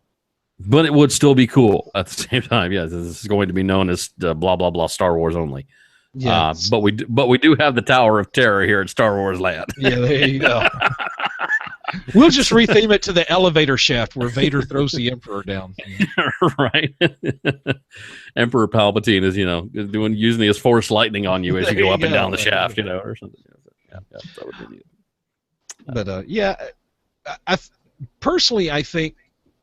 but it would still be cool at the same time. Yeah, this is going to be known as blah blah blah Star Wars only. Yeah, but we do have the Tower of Terror here at Star Wars Land. Yeah, there you go. We'll just retheme it to the elevator shaft where Vader throws the Emperor down. Right. Emperor Palpatine is, using his Force lightning on you as you go up and down the shaft, or something. Yeah, that would be neat. But personally, I think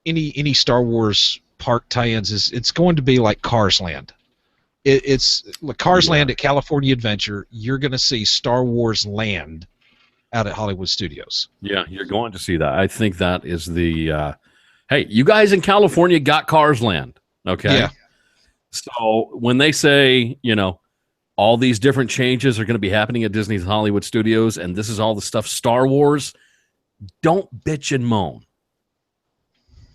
any Star Wars park tie-ins it's going to be like Cars Land. It's like Cars Land at California Adventure. You're going to see Star Wars Land out at Hollywood Studios. Yeah, you're going to see that. I think that is the hey, you guys in California got Cars Land, okay? Yeah. So when they say, all these different changes are going to be happening at Disney's Hollywood Studios, and this is all the stuff Star Wars, don't bitch and moan.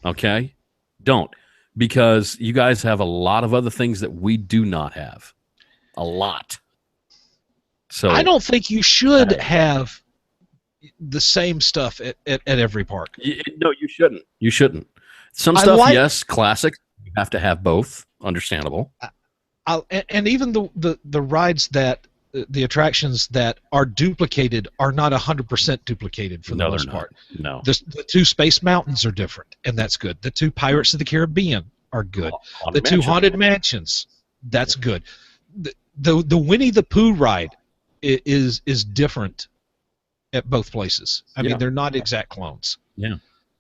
Okay? Don't. Because you guys have a lot of other things that we do not have. A lot. So I don't think you should have the same stuff at every park. No, you shouldn't. You shouldn't. Some stuff, yes, classic. You have to have both. Understandable. And even the rides that the attractions that are duplicated are not 100% duplicated for the most part. No. The two Space Mountains are different, and that's good. The two Pirates of the Caribbean are good. The two Haunted Mansions, that's good. The Winnie the Pooh ride is different at both places. I mean, they're not exact clones. Yeah.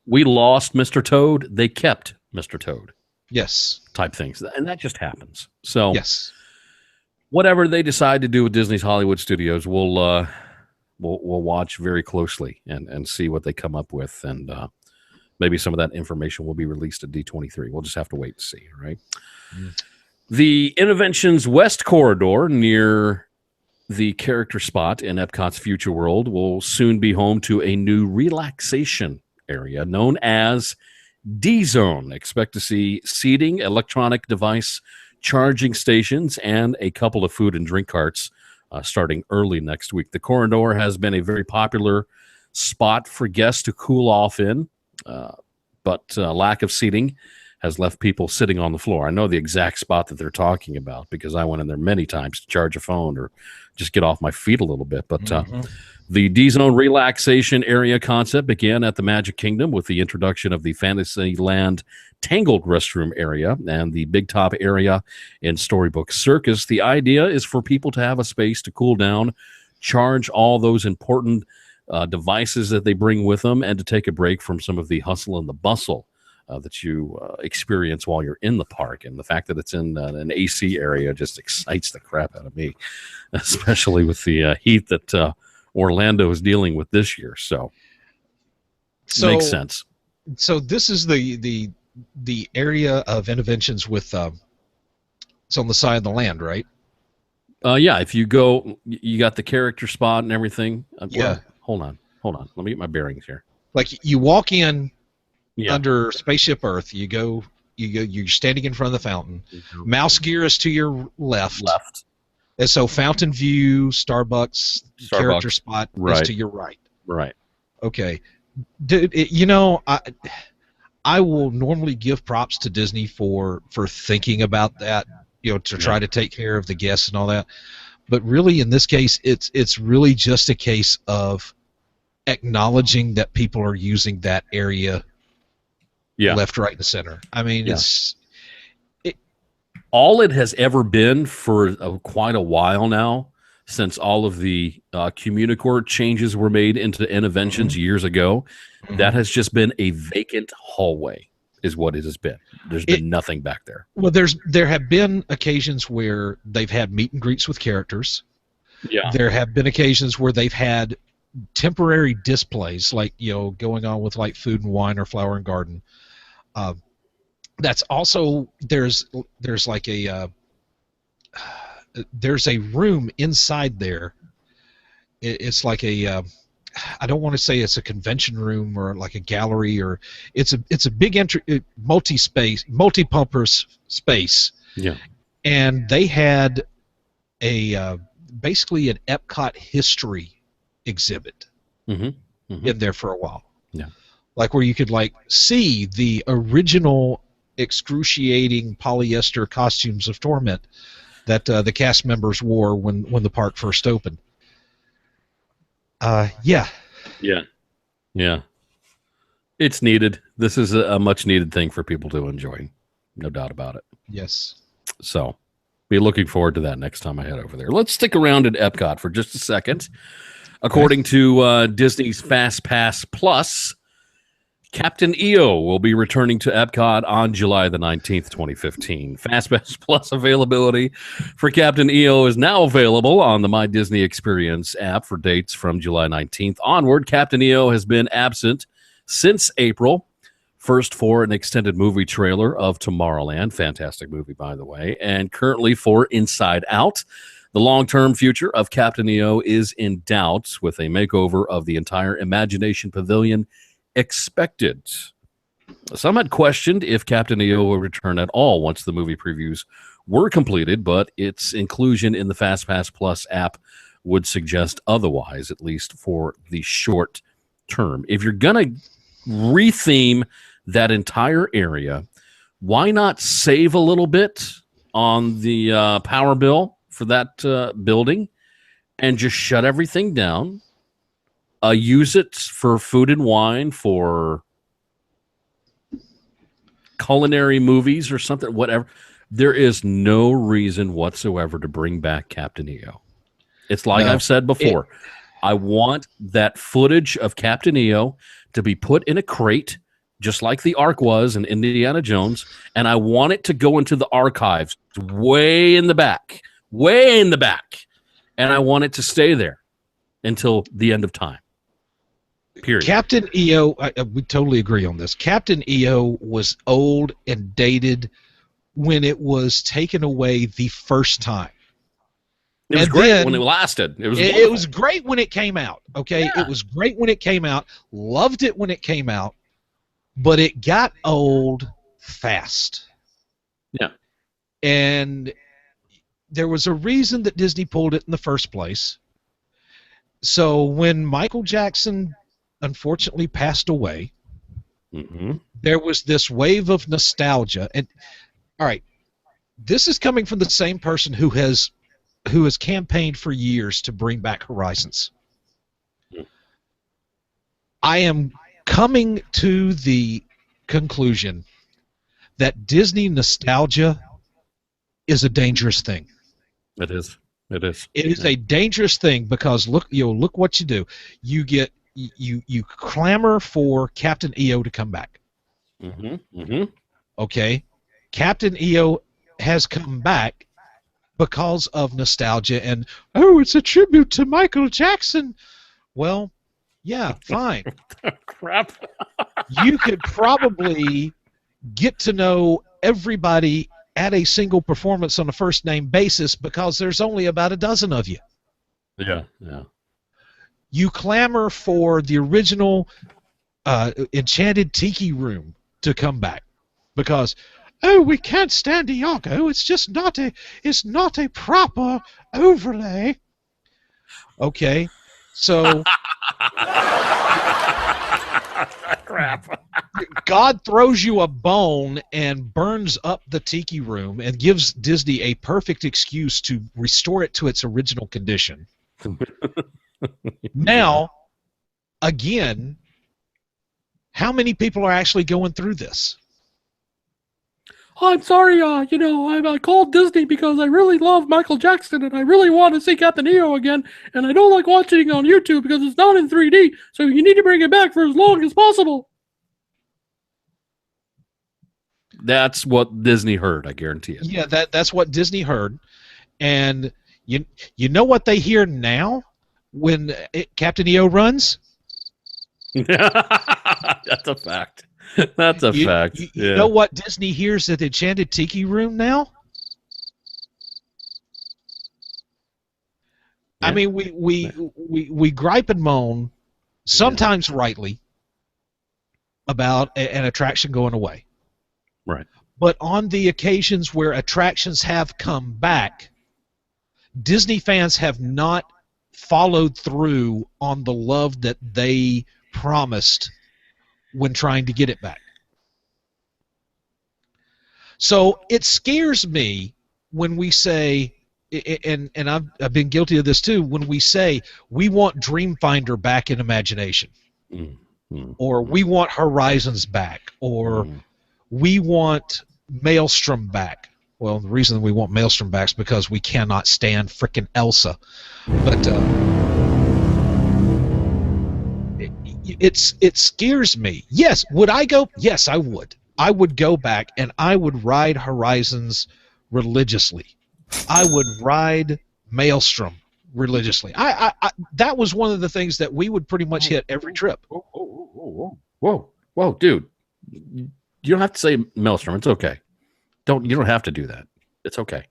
We lost Mr. Toad. They kept Mr. Toad. Yes. Type things. And that just happens. So yes. Whatever they decide to do with Disney's Hollywood Studios, we'll watch very closely and see what they come up with. And maybe some of that information will be released at D23. We'll just have to wait and see, right? Mm. The Interventions West Corridor near the character spot in Epcot's Future World will soon be home to a new relaxation area known as D-Zone. Expect to see seating, electronic device charging stations, and a couple of food and drink carts starting early next week. The corridor has been a very popular spot for guests to cool off in, but lack of seating has left people sitting on the floor. I know the exact spot that they're talking about because I went in there many times to charge a phone or just get off my feet a little bit. But the D-Zone relaxation area concept began at the Magic Kingdom with the introduction of the Fantasyland Tangled restroom area and the Big Top area in Storybook Circus. The idea is for people to have a space to cool down, charge all those important devices that they bring with them, and to take a break from some of the hustle and the bustle that you experience while you're in the park. And the fact that it's in an AC area just excites the crap out of me, especially with the heat that Orlando is dealing with this year. So makes sense. So this is the area of Interventions with it's on the side of the land, right? Yeah, if you go, you got the character spot and everything. Yeah. Hold on. Let me get my bearings here. Like you walk in under Spaceship Earth, you're standing in front of the fountain. Mm-hmm. Mouse gear is to your left. And so Fountain View, Starbucks character spot is to your right. Right. Okay. Dude, I will normally give props to Disney for thinking about that, to try to take care of the guests and all that. But really, in this case, it's really just a case of acknowledging that people are using that area left, right, and center. I mean, all it has ever been for quite a while now, since all of the Communicore changes were made into Interventions years ago, that has just been a vacant hallway is what it has been. There's been nothing back there. Well, there have been occasions where they've had meet and greets with characters. Yeah. There have been occasions where they've had temporary displays, like going on with like Food and Wine or Flower and Garden. That's also there's like there's a room inside there. It's like a I don't want to say it's a convention room or like a gallery, or it's a big multi-purpose space. Yeah. And they had a basically an Epcot history exhibit in there for a while. Yeah. Like where you could like see the original excruciating polyester costumes of Torment that the cast members wore when the park first opened. Yeah. It's needed. This is a much needed thing for people to enjoy. No doubt about it. Yes. So be looking forward to that next time I head over there. Let's stick around at Epcot for just a second. According to Disney's Fast Pass Plus, Captain EO will be returning to Epcot on July the 19th, 2015. FastPass Plus availability for Captain EO is now available on the My Disney Experience app for dates from July 19th onward. Captain EO has been absent since April, first for an extended movie trailer of Tomorrowland, fantastic movie, by the way, and currently for Inside Out. The long-term future of Captain EO is in doubt, with a makeover of the entire Imagination Pavilion expected. Some had questioned if Captain EO will return at all once the movie previews were completed, but its inclusion in the FastPass Plus app would suggest otherwise, at least for the short term. If you're going to retheme that entire area, why not save a little bit on the power bill for that building and just shut everything down? Use it for food and wine, for culinary movies or something, whatever. There is no reason whatsoever to bring back Captain EO. It's like I've said before. I want that footage of Captain EO to be put in a crate, just like the Ark was in Indiana Jones, and I want it to go into the archives way in the back, and I want it to stay there until the end of time. Period. Captain EO, we totally agree on this. Captain EO was old and dated when it was taken away the first time. It was great when it lasted. It was great when it came out. Okay, Yeah. It was great when it came out. Loved it when it came out, but it got old fast. Yeah. And there was a reason that Disney pulled it in the first place. So when Michael Jackson unfortunately passed away, there was this wave of nostalgia. And all right, this is coming from the same person who has campaigned for years to bring back Horizons. I am coming to the conclusion that Disney nostalgia is a dangerous thing. It is. It is. It is a dangerous thing because look what you do. You clamor for Captain EO to come back. Okay, Captain EO has come back because of nostalgia and it's a tribute to Michael Jackson. Well, yeah, fine. Crap. You could probably get to know everybody at a single performance on a first name basis because there's only about a dozen of you. Yeah. You clamor for the original Enchanted Tiki Room to come back because we can't stand Iago. It's just not a proper overlay. Okay, so Crap. God throws you a bone and burns up the Tiki Room and gives Disney a perfect excuse to restore it to its original condition. Now, again, how many people are actually going through this? I'm sorry, I called Disney because I really love Michael Jackson and I really want to see Captain EO again, and I don't like watching it on YouTube because it's not in 3D, so you need to bring it back for as long as possible. That's what Disney heard, I guarantee it. Yeah, that's what Disney heard. And you know what they hear now when Captain EO runs? That's a fact. That's a fact. You know what Disney hears at the Enchanted Tiki Room now? Yeah. I mean, we gripe and moan, sometimes rightly, about an attraction going away. Right. But on the occasions where attractions have come back, Disney fans have not followed through on the love that they promised when trying to get it back. So it scares me when we say, and I've been guilty of this too, when we say we want Dreamfinder back in Imagination, or we want Horizons back, or we want Maelstrom back. Well, the reason we want Maelstrom back is because we cannot stand frickin' Elsa. But it scares me. Yes, would I go? Yes, I would. I would go back and I would ride Horizons religiously. I would ride Maelstrom religiously. I that was one of the things that we would pretty much hit every trip. Whoa, dude! You don't have to say Maelstrom. It's okay. You don't have to do that. It's okay.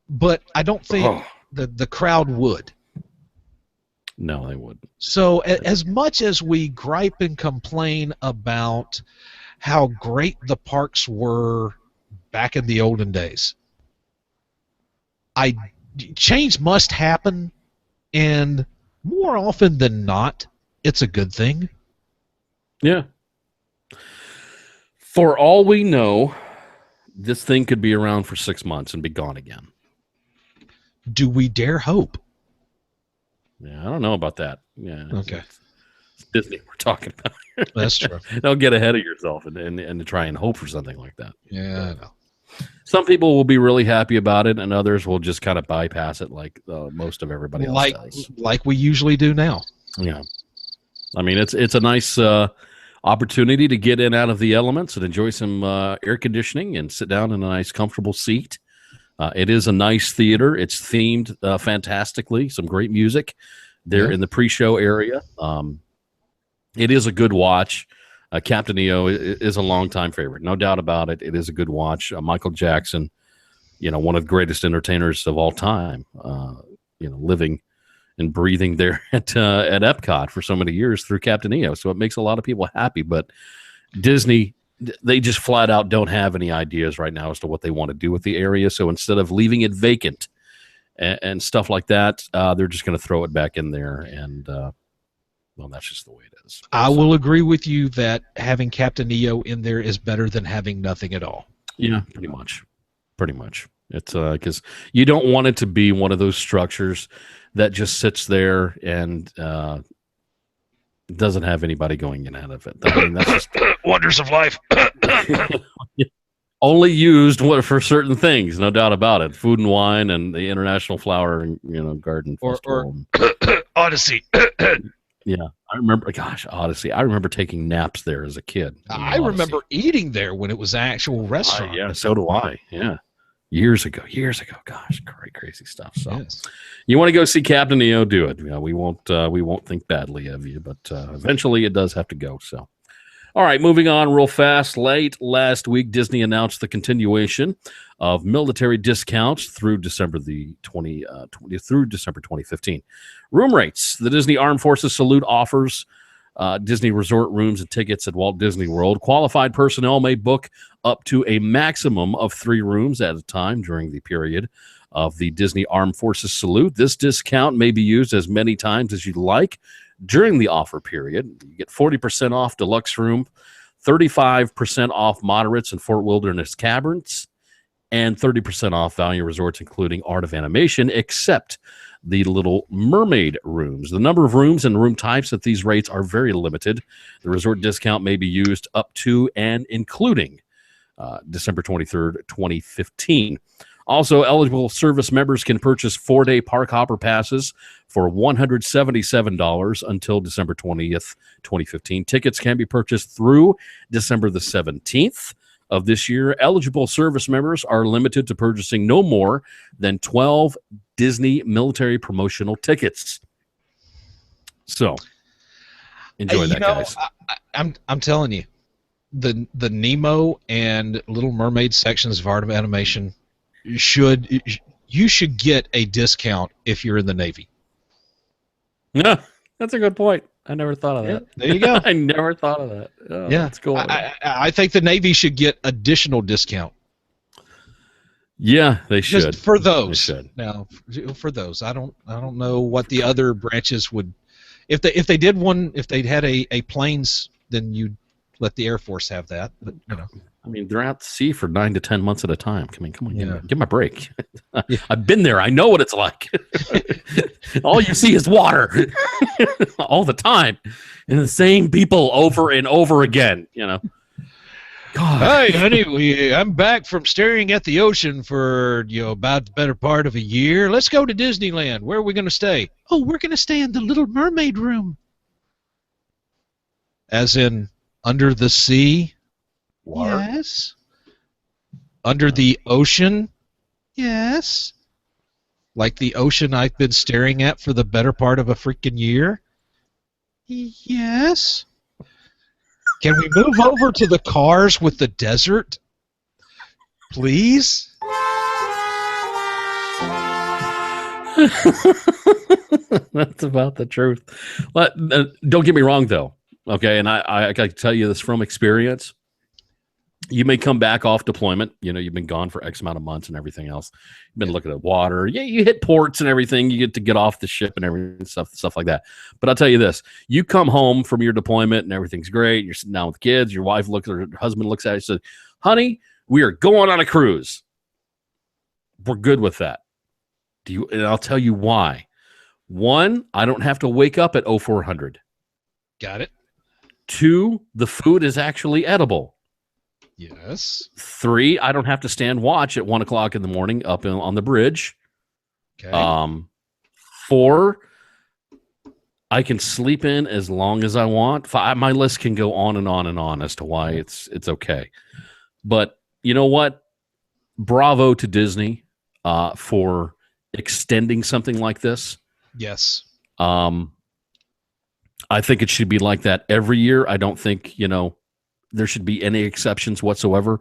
but I don't think Oh. the crowd would. No, they wouldn't. So as much as we gripe and complain about how great the parks were back in the olden days, change must happen, and more often than not, it's a good thing. Yeah. For all we know, this thing could be around for 6 months and be gone again. Do we dare hope? Yeah, I don't know about that. Yeah. Okay. It's Disney we're talking about. That's true. Don't get ahead of yourself and try and hope for something like that. Yeah, I know. Some people will be really happy about it, and others will just kind of bypass it like most of everybody else does. Like we usually do now. Yeah. I mean, it's a nice opportunity to get in out of the elements and enjoy some air conditioning and sit down in a nice, comfortable seat. It is a nice theater. It's themed fantastically. Some great music there in the pre-show area. It is a good watch. Captain EO is a longtime favorite, no doubt about it. It is a good watch. Michael Jackson, one of the greatest entertainers of all time. Living and breathing there at Epcot for so many years through Captain EO. So it makes a lot of people happy. But Disney, they just flat out don't have any ideas right now as to what they want to do with the area. So instead of leaving it vacant and stuff like that, they're just going to throw it back in there. And, well, that's just the way it is. I will agree with you that having Captain EO in there is better than having nothing at all. Yeah, pretty much. Pretty much. It's because you don't want it to be one of those structures that just sits there and doesn't have anybody going in and out of it. I mean, that's just Wonders of life. only used for certain things, no doubt about it. Food and wine and the International Flower and Garden Festival. Or Odyssey. Yeah, I remember. Gosh, Odyssey. I remember taking naps there as a kid. I remember eating there when it was an actual restaurant. Yeah, so do I. Yeah, years ago. Gosh, crazy stuff. So, Yes. you want to go see Captain EO? Do it. We won't think badly of you, but eventually it does have to go. So, all right, moving on real fast. Late last week, Disney announced the continuation of military discounts through December 2015. Room rates. The Disney Armed Forces Salute offers Disney Resort rooms and tickets at Walt Disney World. Qualified personnel may book up to a maximum of 3 rooms at a time during the period of the Disney Armed Forces Salute. This discount may be used as many times as you'd like during the offer period. You get 40% off deluxe room, 35% off moderates and Fort Wilderness Caverns, and 30% off value resorts, including Art of Animation, except the Little Mermaid rooms. The number of rooms and room types at these rates are very limited. The resort discount may be used up to and including December 23rd, 2015. Also, eligible service members can purchase 4-day Park Hopper passes for $177 until December 20th, 2015. Tickets can be purchased through December the 17th of this year. Eligible service members are limited to purchasing no more than 12 Disney military promotional tickets. So, enjoy that, guys. I'm telling you, the Nemo and Little Mermaid sections of Art of Animation you should get a discount if you're in the Navy. Yeah, that's a good point. I never thought of that. There you go. I never thought of that. Oh, yeah, that's cool. I think the Navy should get additional discount. Yeah, they should. Just for those. They should. Now, for those, I don't know what the other branches would. If they did one, if they'd had a planes, then you'd let the Air Force have that. But I mean, they're out to sea for 9 to 10 months at a time. I mean, come on, give me a break. Yeah. I've been there. I know what it's like. All you see is water all the time, and the same people over and over again. God. Hey, honey, I'm back from staring at the ocean for about the better part of a year. Let's go to Disneyland. Where are we going to stay? Oh, we're going to stay in the Little Mermaid room. As in under the sea. Water. Yes. Under the ocean? Yes. Like the ocean I've been staring at for the better part of a freaking year? Yes. Can we move over to the cars with the desert? Please? That's about the truth. But don't get me wrong, though. Okay, and I can tell you this from experience. You may come back off deployment. You know, you've been gone for X amount of months and everything else. You've been looking at water. Yeah, you hit ports and everything. You get to get off the ship and everything, stuff like that. But I'll tell you this: you come home from your deployment and everything's great. You're sitting down with kids. Your wife looks, or her husband looks at you and says, "Honey, we are going on a cruise. We're good with that." And I'll tell you why. One, I don't have to wake up at 0400. Got it. Two, the food is actually edible. Yes. 3, I don't have to stand watch at 1 o'clock in the morning up on the bridge. Okay. 4, I can sleep in as long as I want. 5, my list can go on and on and on as to why it's okay. But you know what? Bravo to Disney for extending something like this. Yes. I think it should be like that every year. I don't think, there should be any exceptions whatsoever.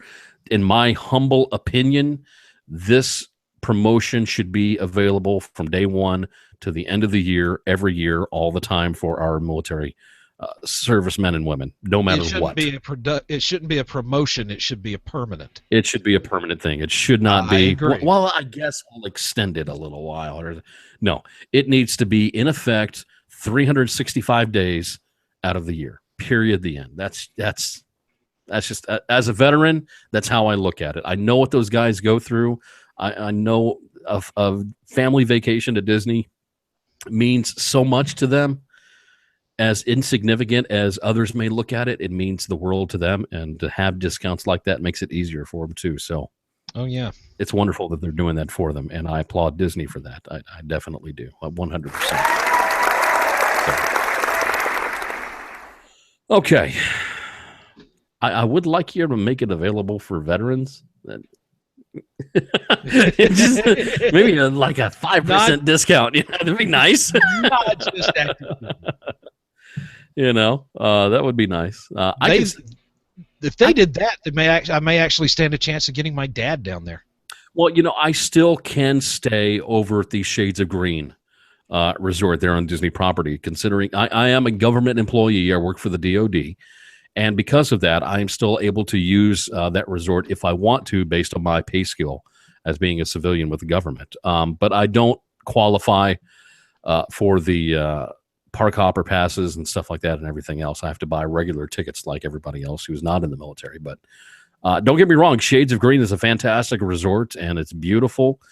In my humble opinion, this promotion should be available from day one to the end of the year, every year, all the time for our military servicemen and women, no matter what. It shouldn't be a promotion. It should be a permanent. It should be a permanent thing. It should not be. I agree. Well, I guess I'll extend it a little while. No, it needs to be in effect 365 days out of the year. Period. The end. That's just, as a veteran, that's how I look at it. I know what those guys go through. I know a family vacation to Disney means so much to them. As insignificant as others may look at it, it means the world to them. And to have discounts like that makes it easier for them too. So, oh yeah, it's wonderful that they're doing that for them. And I applaud Disney for that. I definitely do. 100%. So. Okay. I would like you to make it available for veterans. Just, maybe like a 5% discount. Yeah, that'd be nice. Not just active. That would be nice. If they did that, I may actually stand a chance of getting my dad down there. Well, I still can stay over at the Shades of Green resort there on Disney property, considering I am a government employee. I work for the DOD. And because of that, I am still able to use that resort if I want to, based on my pay scale as being a civilian with the government. But I don't qualify for the park hopper passes and stuff like that and everything else. I have to buy regular tickets like everybody else who's not in the military. But don't get me wrong, Shades of Green is a fantastic resort, and it's beautiful.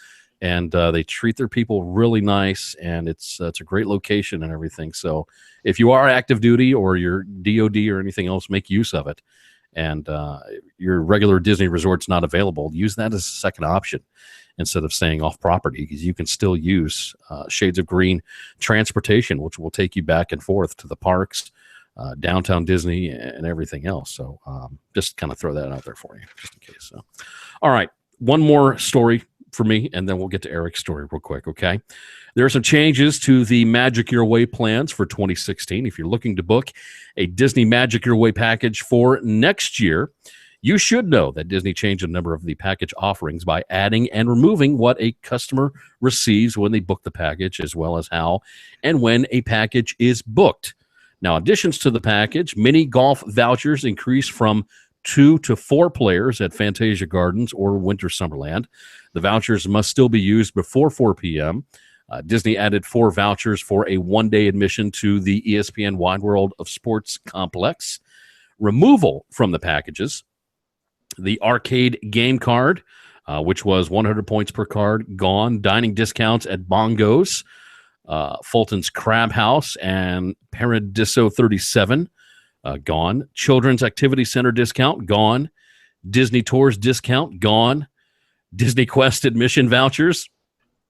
And they treat their people really nice, and it's a great location and everything. So if you are active duty or your DOD or anything else, make use of it. And your regular Disney resort's not available, use that as a second option instead of staying off property, because you can still use Shades of Green transportation, which will take you back and forth to the parks, downtown Disney, and everything else. So just kind of throw that out there for you, just in case. So, all right, one more story for me, and then we'll get to Eric's story real quick, okay? There are some changes to the Magic Your Way plans for 2016. If you're looking to book a Disney Magic Your Way package for next year, you should know that Disney changed a number of the package offerings by adding and removing what a customer receives when they book the package, as well as how and when a package is booked. Now, additions to the package: mini golf vouchers increase from 2 to 4 players at Fantasia Gardens or Winter Summerland. The vouchers must still be used before 4 p.m. Disney added 4 vouchers for a one-day admission to the ESPN Wide World of Sports complex. Removal from the packages: the arcade game card, which was 100 points per card, gone. Dining discounts at Bongos, Fulton's Crab House, and Paradiso 37, gone. Children's Activity Center discount, gone. Disney Tours discount, gone. DisneyQuest admission vouchers,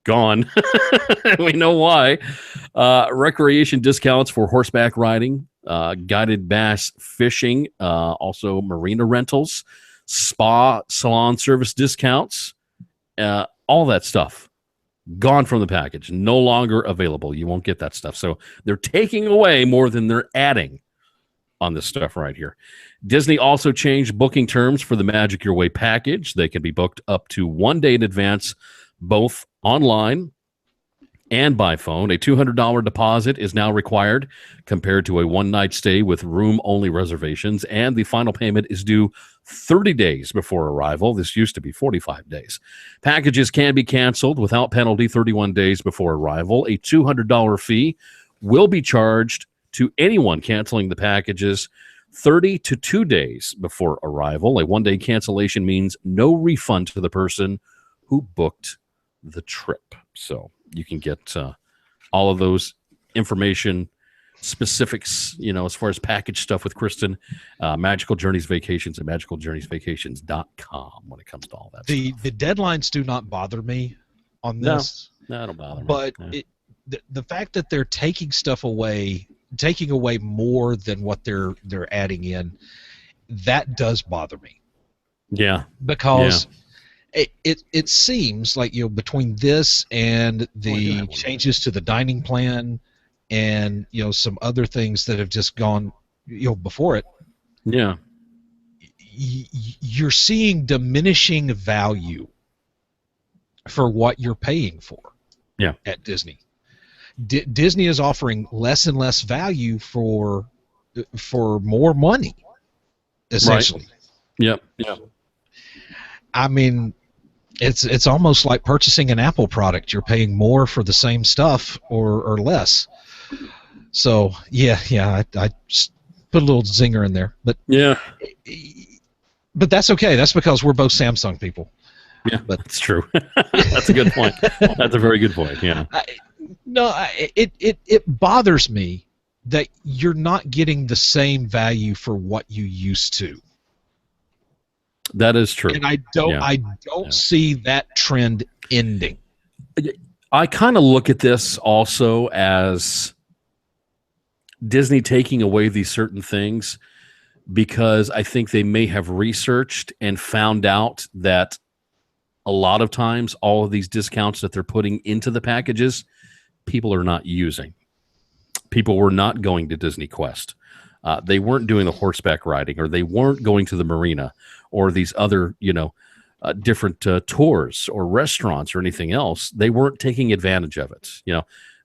gone. We know why. Recreation discounts for horseback riding, guided bass fishing, also marina rentals, spa salon service discounts, all that stuff gone from the package, no longer available. You won't get that stuff. So they're taking away more than they're adding on this stuff right here. Disney also changed booking terms for the Magic Your Way package. They can be booked up to 1 day in advance, both online and by phone. A $200 deposit is now required compared to a one-night stay with room-only reservations, and the final payment is due 30 days before arrival. This used to be 45 days. Packages can be canceled without penalty 31 days before arrival. A $200 fee will be charged to anyone canceling the packages 30 to 2 days before arrival. A one-day cancellation means no refund to the person who booked the trip. So you can get all of those information specifics, as far as package stuff with Kristen, Magical Journeys Vacations at magicaljourneysvacations.com when it comes to all that The stuff. deadlines do not bother me on this. No, it don't bother me. But Yeah. the fact that they're taking away more than what they're adding in, that does bother me. Yeah. Because it seems like between this and the changes to the dining plan and some other things that have just gone before it, Yeah. you're seeing diminishing value for what you're paying for. Yeah. At Disney. Disney is offering less and less value for more money, essentially. Right. Yep. I mean, it's almost like purchasing an Apple product. You're paying more for the same stuff or less. So I just put a little zinger in there, but that's okay. That's because we're both Samsung people. Yeah, but that's true. That's a good point. That's a very good point. Yeah. It bothers me that you're not getting the same value for what you used to. That is true. And I don't see that trend ending. I kind of look at this also as Disney taking away these certain things because I think they may have researched and found out that a lot of times all of these discounts that they're putting into the packages, people are not using. People were not going to DisneyQuest. They weren't doing the horseback riding, or they weren't going to the marina, or these other, different tours or restaurants or anything else. They weren't taking advantage of it.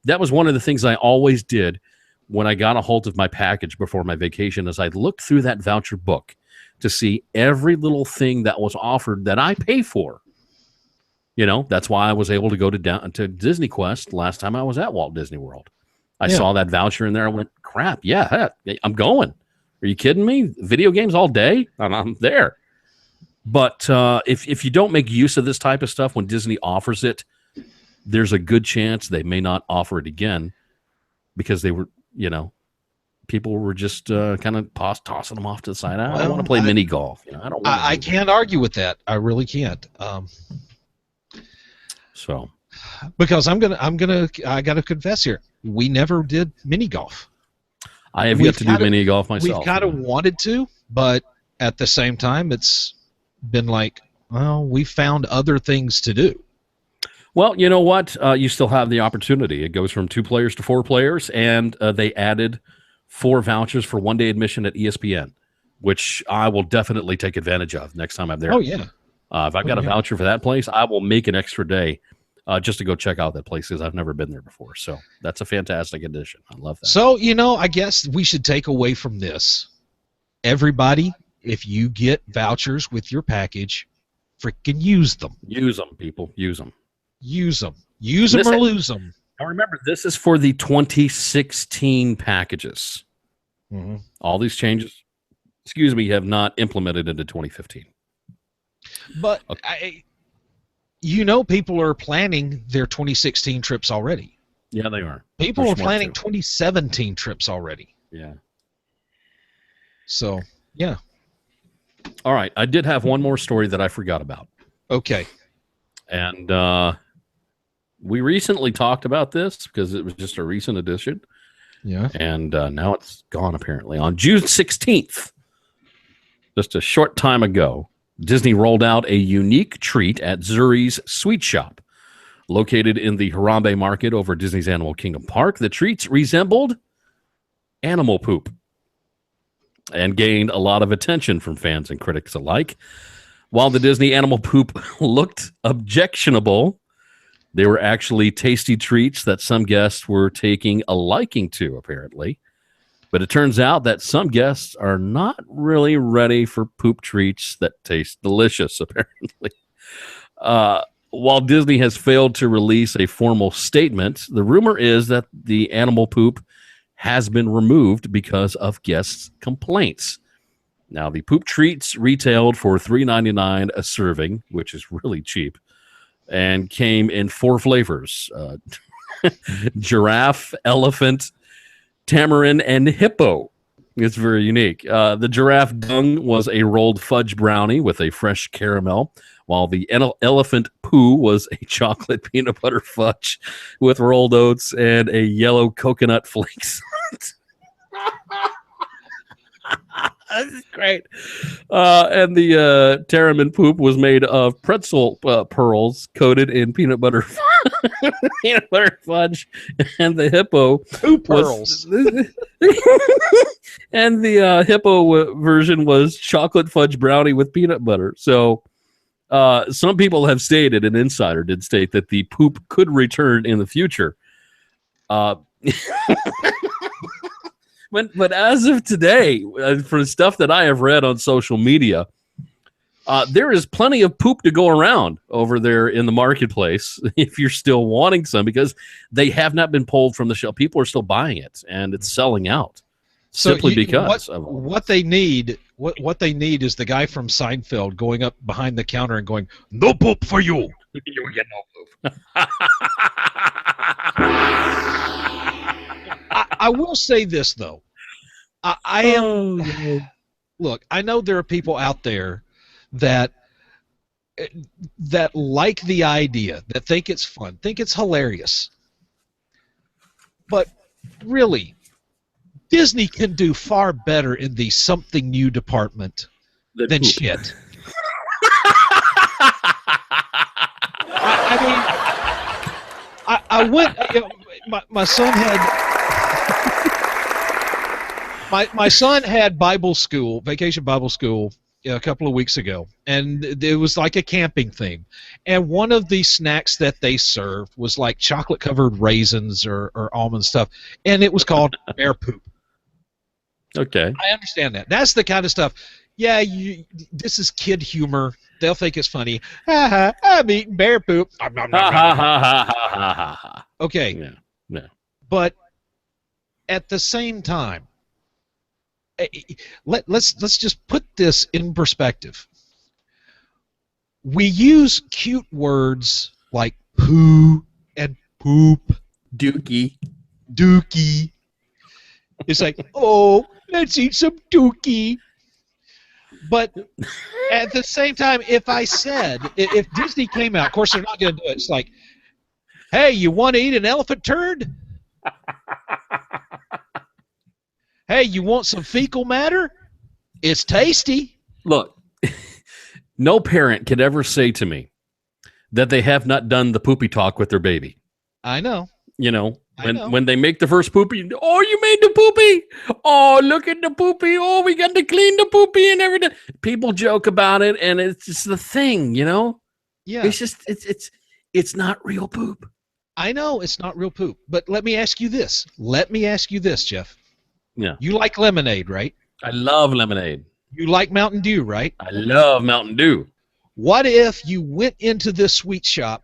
That was one of the things I always did when I got a hold of my package before my vacation, is I looked through that voucher book to see every little thing that was offered that I pay for. That's why I was able to go to DisneyQuest last time I was at Walt Disney World. I saw that voucher in there. I went, crap, yeah, I'm going. Are you kidding me? Video games all day? I'm there. But if you don't make use of this type of stuff when Disney offers it, there's a good chance they may not offer it again because they were, people were just kind of tossing them off to the side. I don't want to play mini golf. I can't argue with that. I really can't. So, because I gotta confess here, we never did mini golf. I have yet to do mini golf myself. We've kind of wanted to, but at the same time, it's been like, well, we found other things to do. Well, you know what? You still have the opportunity. It goes from 2 players to 4 players, and they added 4 vouchers for one-day admission at ESPN, which I will definitely take advantage of next time I'm there. Oh, yeah. If I've got a voucher for that place, I will make an extra day just to go check out that place because I've never been there before. So that's a fantastic addition. I love that. So, I guess we should take away from this. Everybody, if you get vouchers with your package, freaking use them. Use them, people. Use them. Use them. Use them or lose them. Now remember, this is for the 2016 packages. Mm-hmm. All these changes, have not implemented into 2015. But people are planning their 2016 trips already. Yeah, they are. People are planning 2017 trips already. Yeah. So, yeah. All right. I did have one more story that I forgot about. Okay. And we recently talked about this because it was just a recent addition. Yeah. And now it's gone, apparently. On June 16th, just a short time ago, Disney rolled out a unique treat at Zuri's Sweet Shop, located in the Harambe Market over Disney's Animal Kingdom Park. The treats resembled animal poop and gained a lot of attention from fans and critics alike. While the Disney animal poop looked objectionable, They were actually tasty treats that some guests were taking a liking to, apparently. But it turns out that some guests are not really ready for poop treats that taste delicious, apparently. While Disney has failed to release a formal statement, the rumor is that the animal poop has been removed because of guests' complaints. Now, the poop treats retailed for $3.99 a serving, which is really cheap, and came in 4 flavors: giraffe, elephant, tamarind, and hippo. It's very unique. The giraffe dung was a rolled fudge brownie with a fresh caramel, while the elephant poo was a chocolate peanut butter fudge with rolled oats and a yellow coconut flakes. This is great. And the tamarind poop was made of pretzel pearls coated in peanut butter fudge, and the hippo Poop pearls. And the hippo version was chocolate fudge brownie with peanut butter. So some people have stated, an insider did state, that the poop could return in the future. But as of today, for stuff that I have read on social media, there is plenty of poop to go around over there in the marketplace if you're still wanting some, because they have not been pulled from the shelf. People are still buying it, and it's selling out simply because of what they need. What they need is the guy from Seinfeld going up behind the counter and going, "No poop for you." You get no poop. I will say this though, I am. Look, I know there are people out there that like the idea, that think it's fun, think it's hilarious, but really, Disney can do far better in the something new department than shit. I went. You know, my son had. My son had Bible school, vacation Bible school, a couple of weeks ago, and it was like a camping thing. And one of the snacks that they served was like chocolate-covered raisins or almond stuff, and it was called bear poop. Okay. I understand that. That's the kind of stuff. Yeah, this is kid humor. They'll think it's funny. Ha ha! I'm eating bear poop. Ha ha ha ha ha ha. Okay. Yeah. Yeah. But at the same time, let's just put this in perspective. We use cute words like poo and poop, dookie. It's like, oh, let's eat some dookie. But at the same time, if Disney came out, of course they're not going to do it. It's like, hey, you want to eat an elephant turd? Hey, you want some fecal matter? It's tasty. Look, no parent could ever say to me that they have not done the poopy talk with their baby. I know. You know, when they make the first poopy, oh, you made the poopy. Oh, look at the poopy. Oh, we got to clean the poopy and everything. People joke about it, and it's just the thing, you know? Yeah. It's just, it's not real poop. I know it's not real poop, but let me ask you this. Jeff. Yeah. You like lemonade, right? I love lemonade. You like Mountain Dew, right? I love Mountain Dew. What if you went into this sweet shop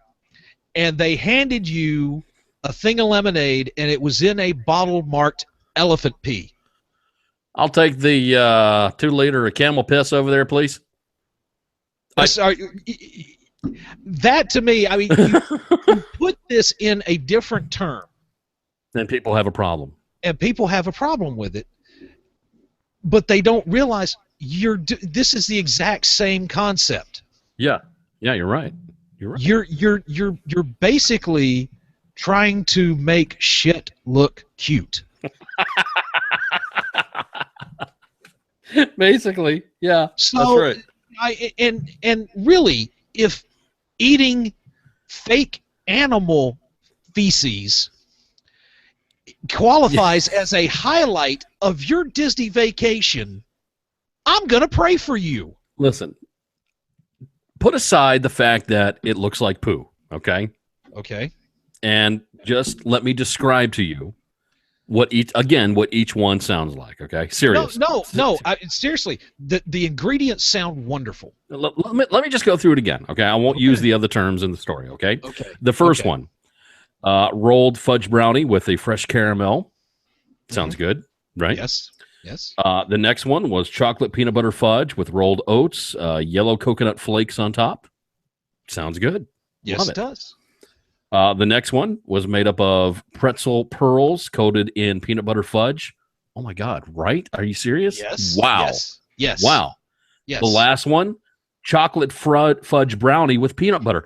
and they handed you a thing of lemonade and it was in a bottle marked elephant pee? I'll take the 2-liter of camel piss over there, please. That to me, I mean, you put this in a different term. Then people have a problem. And people have a problem with it, but they don't realize this is the exact same concept. Yeah, you're right. You're basically trying to make shit look cute. Basically, yeah. So, that's right. And really, if eating fake animal feces qualifies as a highlight of your Disney vacation, I'm going to pray for you. Listen, put aside the fact that it looks like poo, okay? Okay. And just let me describe to you what each one sounds like. Okay, serious. No. Seriously, the ingredients sound wonderful. Let me just go through it again. Okay, I won't use the other terms in the story. Okay. Okay. The first one, rolled fudge brownie with a fresh caramel. Sounds good, right? Yes. The next one was chocolate peanut butter fudge with rolled oats, yellow coconut flakes on top. Sounds good. Yes, Love it does. The next one was made up of pretzel pearls coated in peanut butter fudge. Oh my God! Right? Are you serious? Yes. Wow. Yes. Wow. Yes. The last one, chocolate fudge brownie with peanut butter.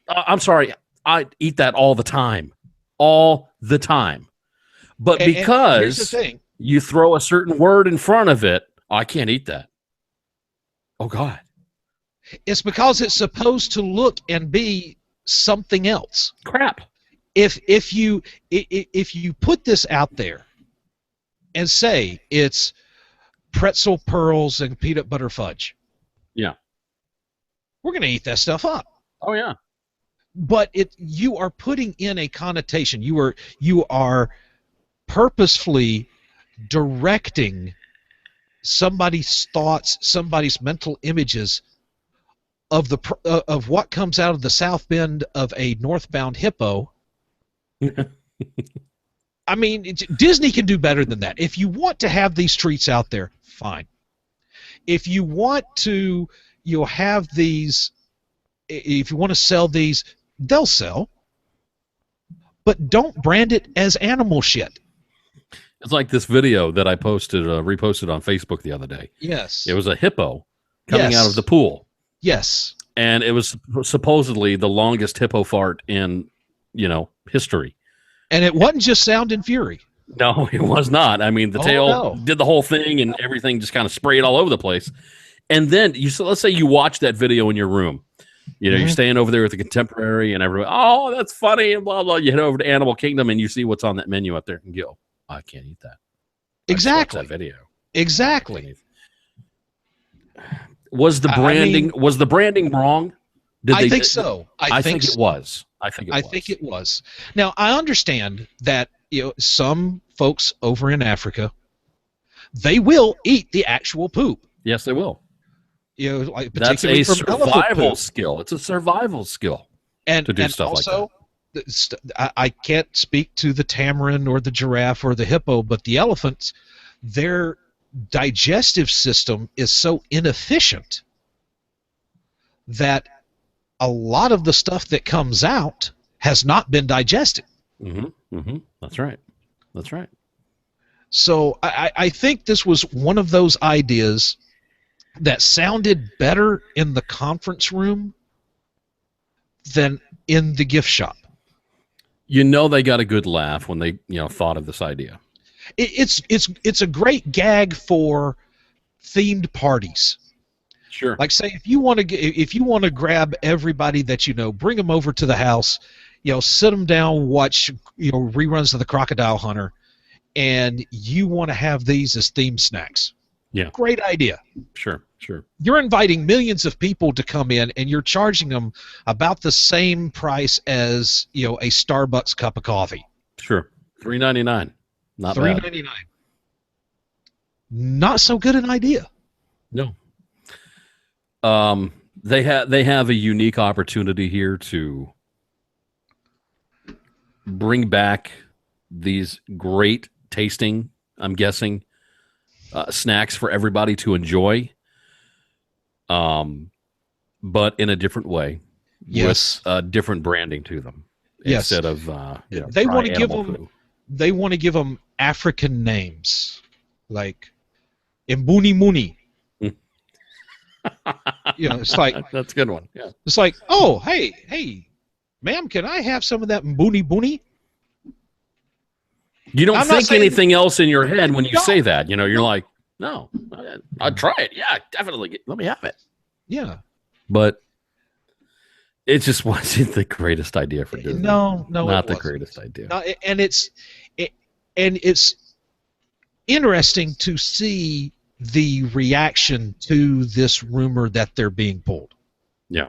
I'm sorry, I eat that all the time. But And here's the because thing. you throw a certain word in front of it, I can't eat that. Oh God. It's because it's supposed to look and be something else. Crap. If you put this out there and say it's pretzel pearls and peanut butter fudge, Yeah. we're going to eat that stuff up. Oh yeah. But you are putting in a connotation. You are purposefully directing somebody's thoughts, somebody's mental images of what comes out of the south bend of a northbound hippo. I mean, Disney can do better than that. If you want to have these treats out there, fine. If you want to, have these. If you want to sell these, they'll sell. But don't brand it as animal shit. It's like this video that I reposted on Facebook the other day. Yes. It was a hippo coming out of the pool. Yes. And it was supposedly the longest hippo fart in, history. And it wasn't just sound and fury. No, it was not. I mean, the tail did the whole thing and everything just kind of sprayed all over the place. And then let's say you watch that video in your room. You're staying over there with the Contemporary and everyone, oh, that's funny, and blah, blah. You head over to Animal Kingdom and you see what's on that menu up there and go, I can't eat that. Exactly. That video. Exactly. Was the branding wrong? I think so. I think it was. I think it was. Now, I understand that some folks over in Africa, they will eat the actual poop. Yes, they will. Like that's a survival skill. It's a survival skill to do stuff like that. I can't speak to the tamarin or the giraffe or the hippo, but the elephants, their digestive system is so inefficient that a lot of the stuff that comes out has not been digested. That's right. So I think this was one of those ideas that sounded better in the conference room than in the gift shop. They got a good laugh when they thought of this idea. It's a great gag for themed parties. Sure. Like, say, if you want to grab everybody that bring them over to the house, sit them down, watch reruns of the Crocodile Hunter, and you want to have these as themed snacks. Yeah. Great idea. Sure. You're inviting millions of people to come in, and you're charging them about the same price as a Starbucks cup of coffee. Sure. $3.99. Not $3.99. Not so good an idea. No. They have a unique opportunity here to bring back these great tasting, I'm guessing, snacks for everybody to enjoy, but in a different way. Yes. With different branding to them. Yes. Instead of they want to give them African names like Mbuni Muni. It's like that's a good one. Yeah. It's like, oh, hey, ma'am, can I have some of that Mbuni Buni? You don't think anything else in your head when you say that. You're like, no, I'd try it. Yeah, definitely. Let me have it. Yeah. But it just wasn't the greatest idea for Disney. No, not the greatest idea. No, and it's interesting to see the reaction to this rumor that they're being pulled. Yeah.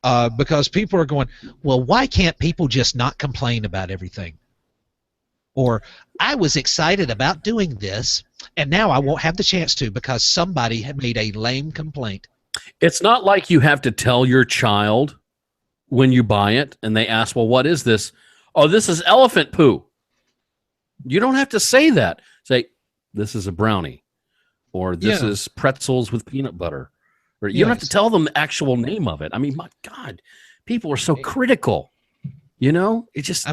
because people are going, well, why can't people just not complain about everything? Or, I was excited about doing this, and now I won't have the chance to because somebody had made a lame complaint. It's not like you have to tell your child when you buy it and they ask, well, what is this? Oh, this is elephant poo. You don't have to say that. Say, this is a brownie, or this is pretzels with peanut butter. Or you don't have to tell them the actual name of it. I mean, my God, people are so critical. You know, it just,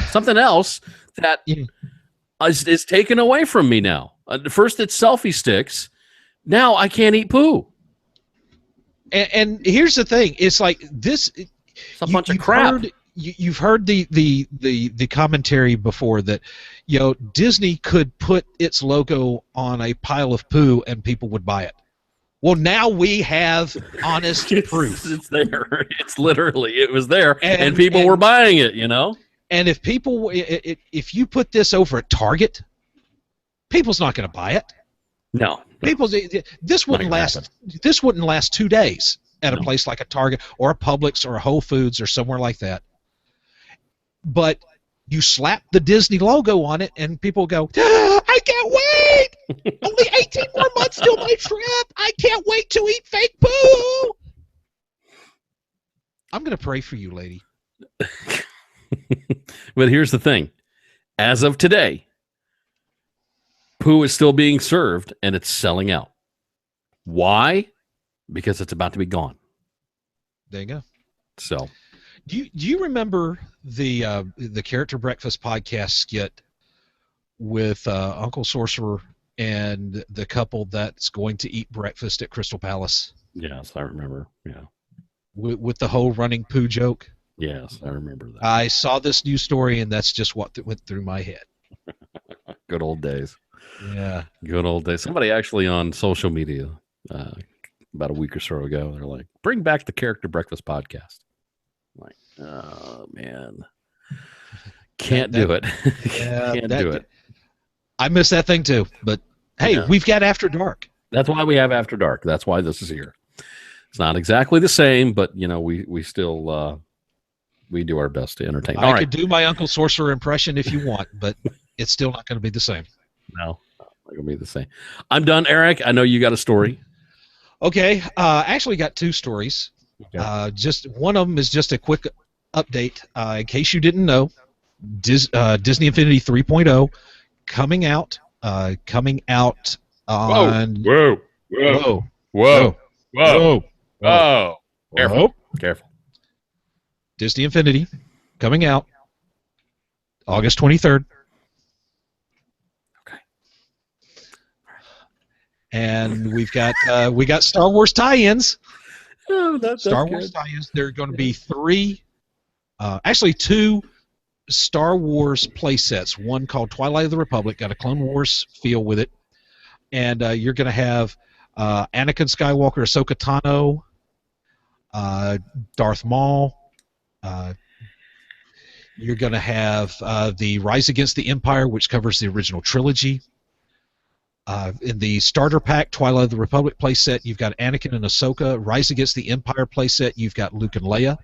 something else that is taken away from me now. First, it's selfie sticks. Now I can't eat poo. And here's the thing: it's like this. It's a bunch of crap. You've heard the commentary before that, Disney could put its logo on a pile of poo and people would buy it. Well, now we have honest proof. It's there. It's literally, it was there, and people were buying it. And if you put this over at Target, people's not going to buy it. No. This wouldn't last. This wouldn't last 2 days at a place like a Target or a Publix or a Whole Foods or somewhere like that. But you slap the Disney logo on it, and people go, I can't wait! Only 18 more months till my trip! I can't wait to eat fake poo! I'm going to pray for you, lady. But here's the thing. As of today, poo is still being served, and it's selling out. Why? Because it's about to be gone. There you go. So, do you remember the Character Breakfast podcast skit with Uncle Sorcerer and the couple that's going to eat breakfast at Crystal Palace? Yes, I remember. Yeah. With the whole running poo joke? Yes, I remember that. I saw this news story, and that's just what went through my head. Good old days. Yeah. Good old days. Somebody actually on social media about a week or so ago, they're like, bring back the Character Breakfast podcast. I'm like, oh, man. Can't do it. Yeah, Can't do it. I miss that thing too. But, hey, we've got After Dark. That's why we have After Dark. That's why this is here. It's not exactly the same, but, we still we do our best to entertain. I could do my Uncle Sorcerer impression if you want, but it's still not going to be the same. No, not going to be the same. I'm done, Eric. I know you got a story. Okay, actually got two stories. Okay. Just one of them is just a quick update. In case you didn't know, Disney Infinity 3.0 coming out on. Whoa! Careful. Disney Infinity coming out August 23rd. And we got Star Wars tie-ins. Oh, that's Star Wars tie-ins. There are going to be two Star Wars play sets. One called Twilight of the Republic, got a Clone Wars feel with it, and you're going to have Anakin Skywalker, Ahsoka Tano, Darth Maul. You're going to have the Rise Against the Empire, which covers the original trilogy. In the starter pack, Twilight of the Republic playset, you've got Anakin and Ahsoka. Rise Against the Empire playset, you've got Luke and Leia.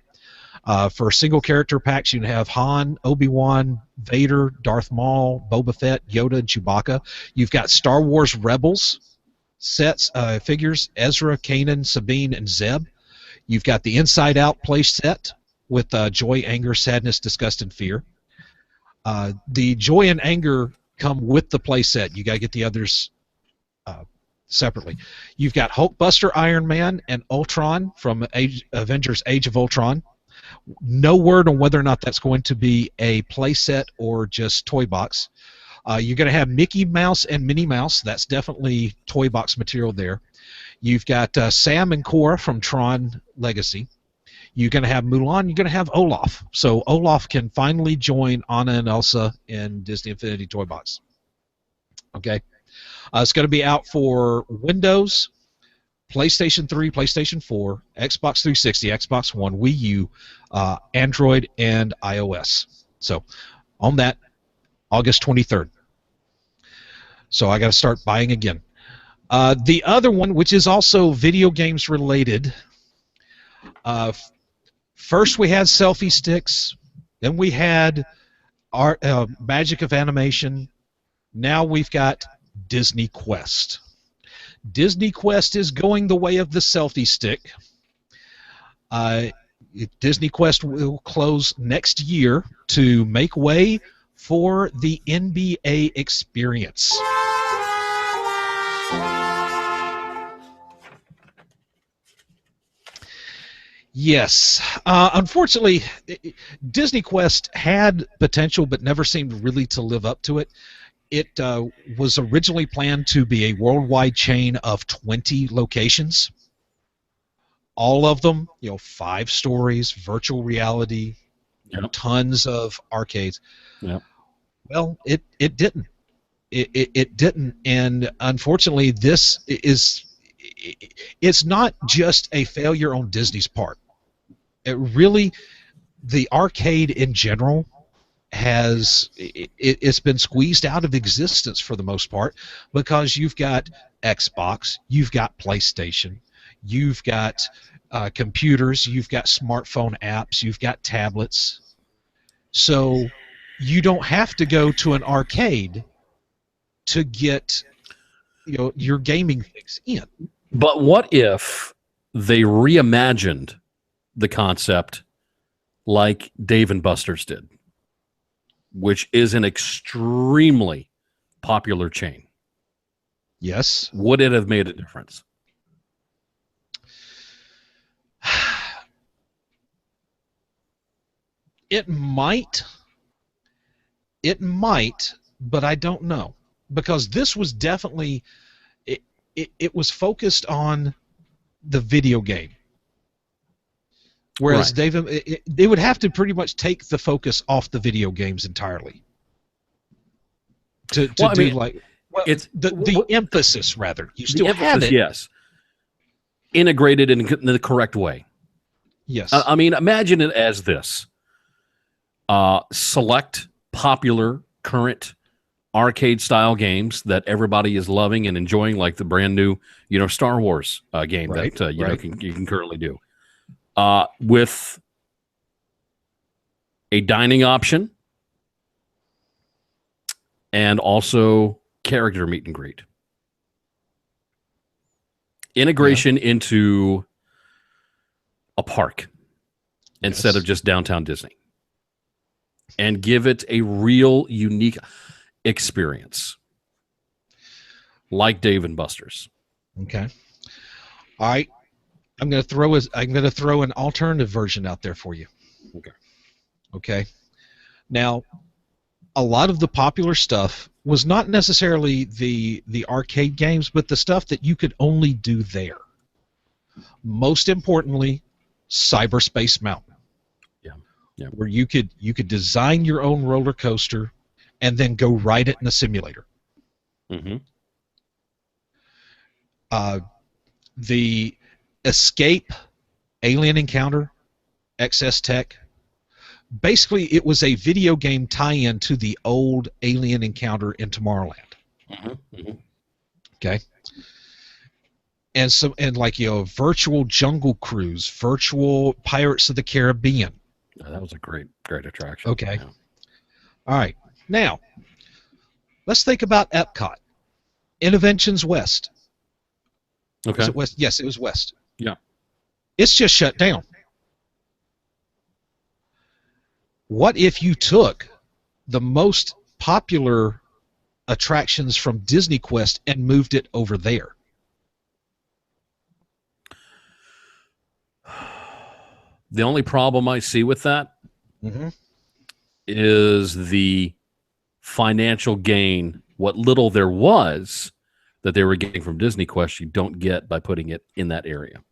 For single character packs, you can have Han, Obi-Wan, Vader, Darth Maul, Boba Fett, Yoda, and Chewbacca. You've got Star Wars Rebels sets, figures, Ezra, Kanan, Sabine, and Zeb. You've got the Inside Out playset with joy, anger, sadness, disgust, and fear. The joy and anger come with the playset. You got to get the others separately. You've got Hulkbuster, Iron Man, and Ultron from Avengers Age of Ultron. No word on whether or not that's going to be a playset or just toy box. You're going to have Mickey Mouse and Minnie Mouse. That's definitely toy box material there. You've got Sam and Korra from Tron Legacy. You're going to have Mulan. You're going to have Olaf. So Olaf can finally join Anna and Elsa in Disney Infinity Toy Box. Okay. It's going to be out for Windows, PlayStation 3, PlayStation 4, Xbox 360, Xbox One, Wii U, Android, and iOS. So on that, August 23rd. So I got to start buying again. The other one, which is also video games related, First we had selfie sticks, then we had our magic of animation. Now we've got DisneyQuest. DisneyQuest is going the way of the selfie stick. DisneyQuest will close next year to make way for the NBA experience. Yes. Unfortunately, DisneyQuest had potential but never seemed really to live up to it. It was originally planned to be a worldwide chain of 20 locations. All of them, 5 stories, virtual reality, tons of arcades. Yep. Well, it didn't. It didn't, and unfortunately, it's not just a failure on Disney's part. It really, the arcade in general it's been squeezed out of existence for the most part, because you've got Xbox, you've got PlayStation, you've got computers, you've got smartphone apps, you've got tablets. So you don't have to go to an arcade to get your gaming fix in. But what if they reimagined the concept like Dave and Buster's did, which is an extremely popular chain? Yes. Would it have made a difference? It might, but I don't know, because this was definitely it was focused on the video game, whereas Right. they would have to pretty much take the focus off the video games entirely to it's the emphasis, rather. You still the have emphasis, it. yes, integrated in the correct way. Yes. I mean, imagine it as this. Select popular current arcade-style games that everybody is loving and enjoying, like the brand new, Star Wars game Right, that right. you can currently do, with a dining option and also character meet and greet. Integration into a park instead of just downtown Disney. And give it a real unique experience, like Dave and Buster's. Okay. All right. I'm going to throw an alternative version out there for you. Okay. Okay. Now, a lot of the popular stuff was not necessarily the arcade games, but the stuff that you could only do there. Most importantly, Cyberspace Mountain. Yeah. Where you could design your own roller coaster and then go ride it in a simulator. Mm-hmm. The Escape Alien Encounter, XS Tech, basically it was a video game tie-in to the old Alien Encounter in Tomorrowland. Mm-hmm. Mm-hmm. Okay. And like virtual Jungle Cruise, virtual Pirates of the Caribbean. That was a great attraction. Okay. Yeah. All right. Now, let's think about Epcot. Innovations West. Okay. Was it West? Yes, it was West. Yeah. It's just shut down. What if you took the most popular attractions from DisneyQuest and moved it over there? The only problem I see with that is the financial gain. What little there was that they were getting from DisneyQuest, you don't get by putting it in that area,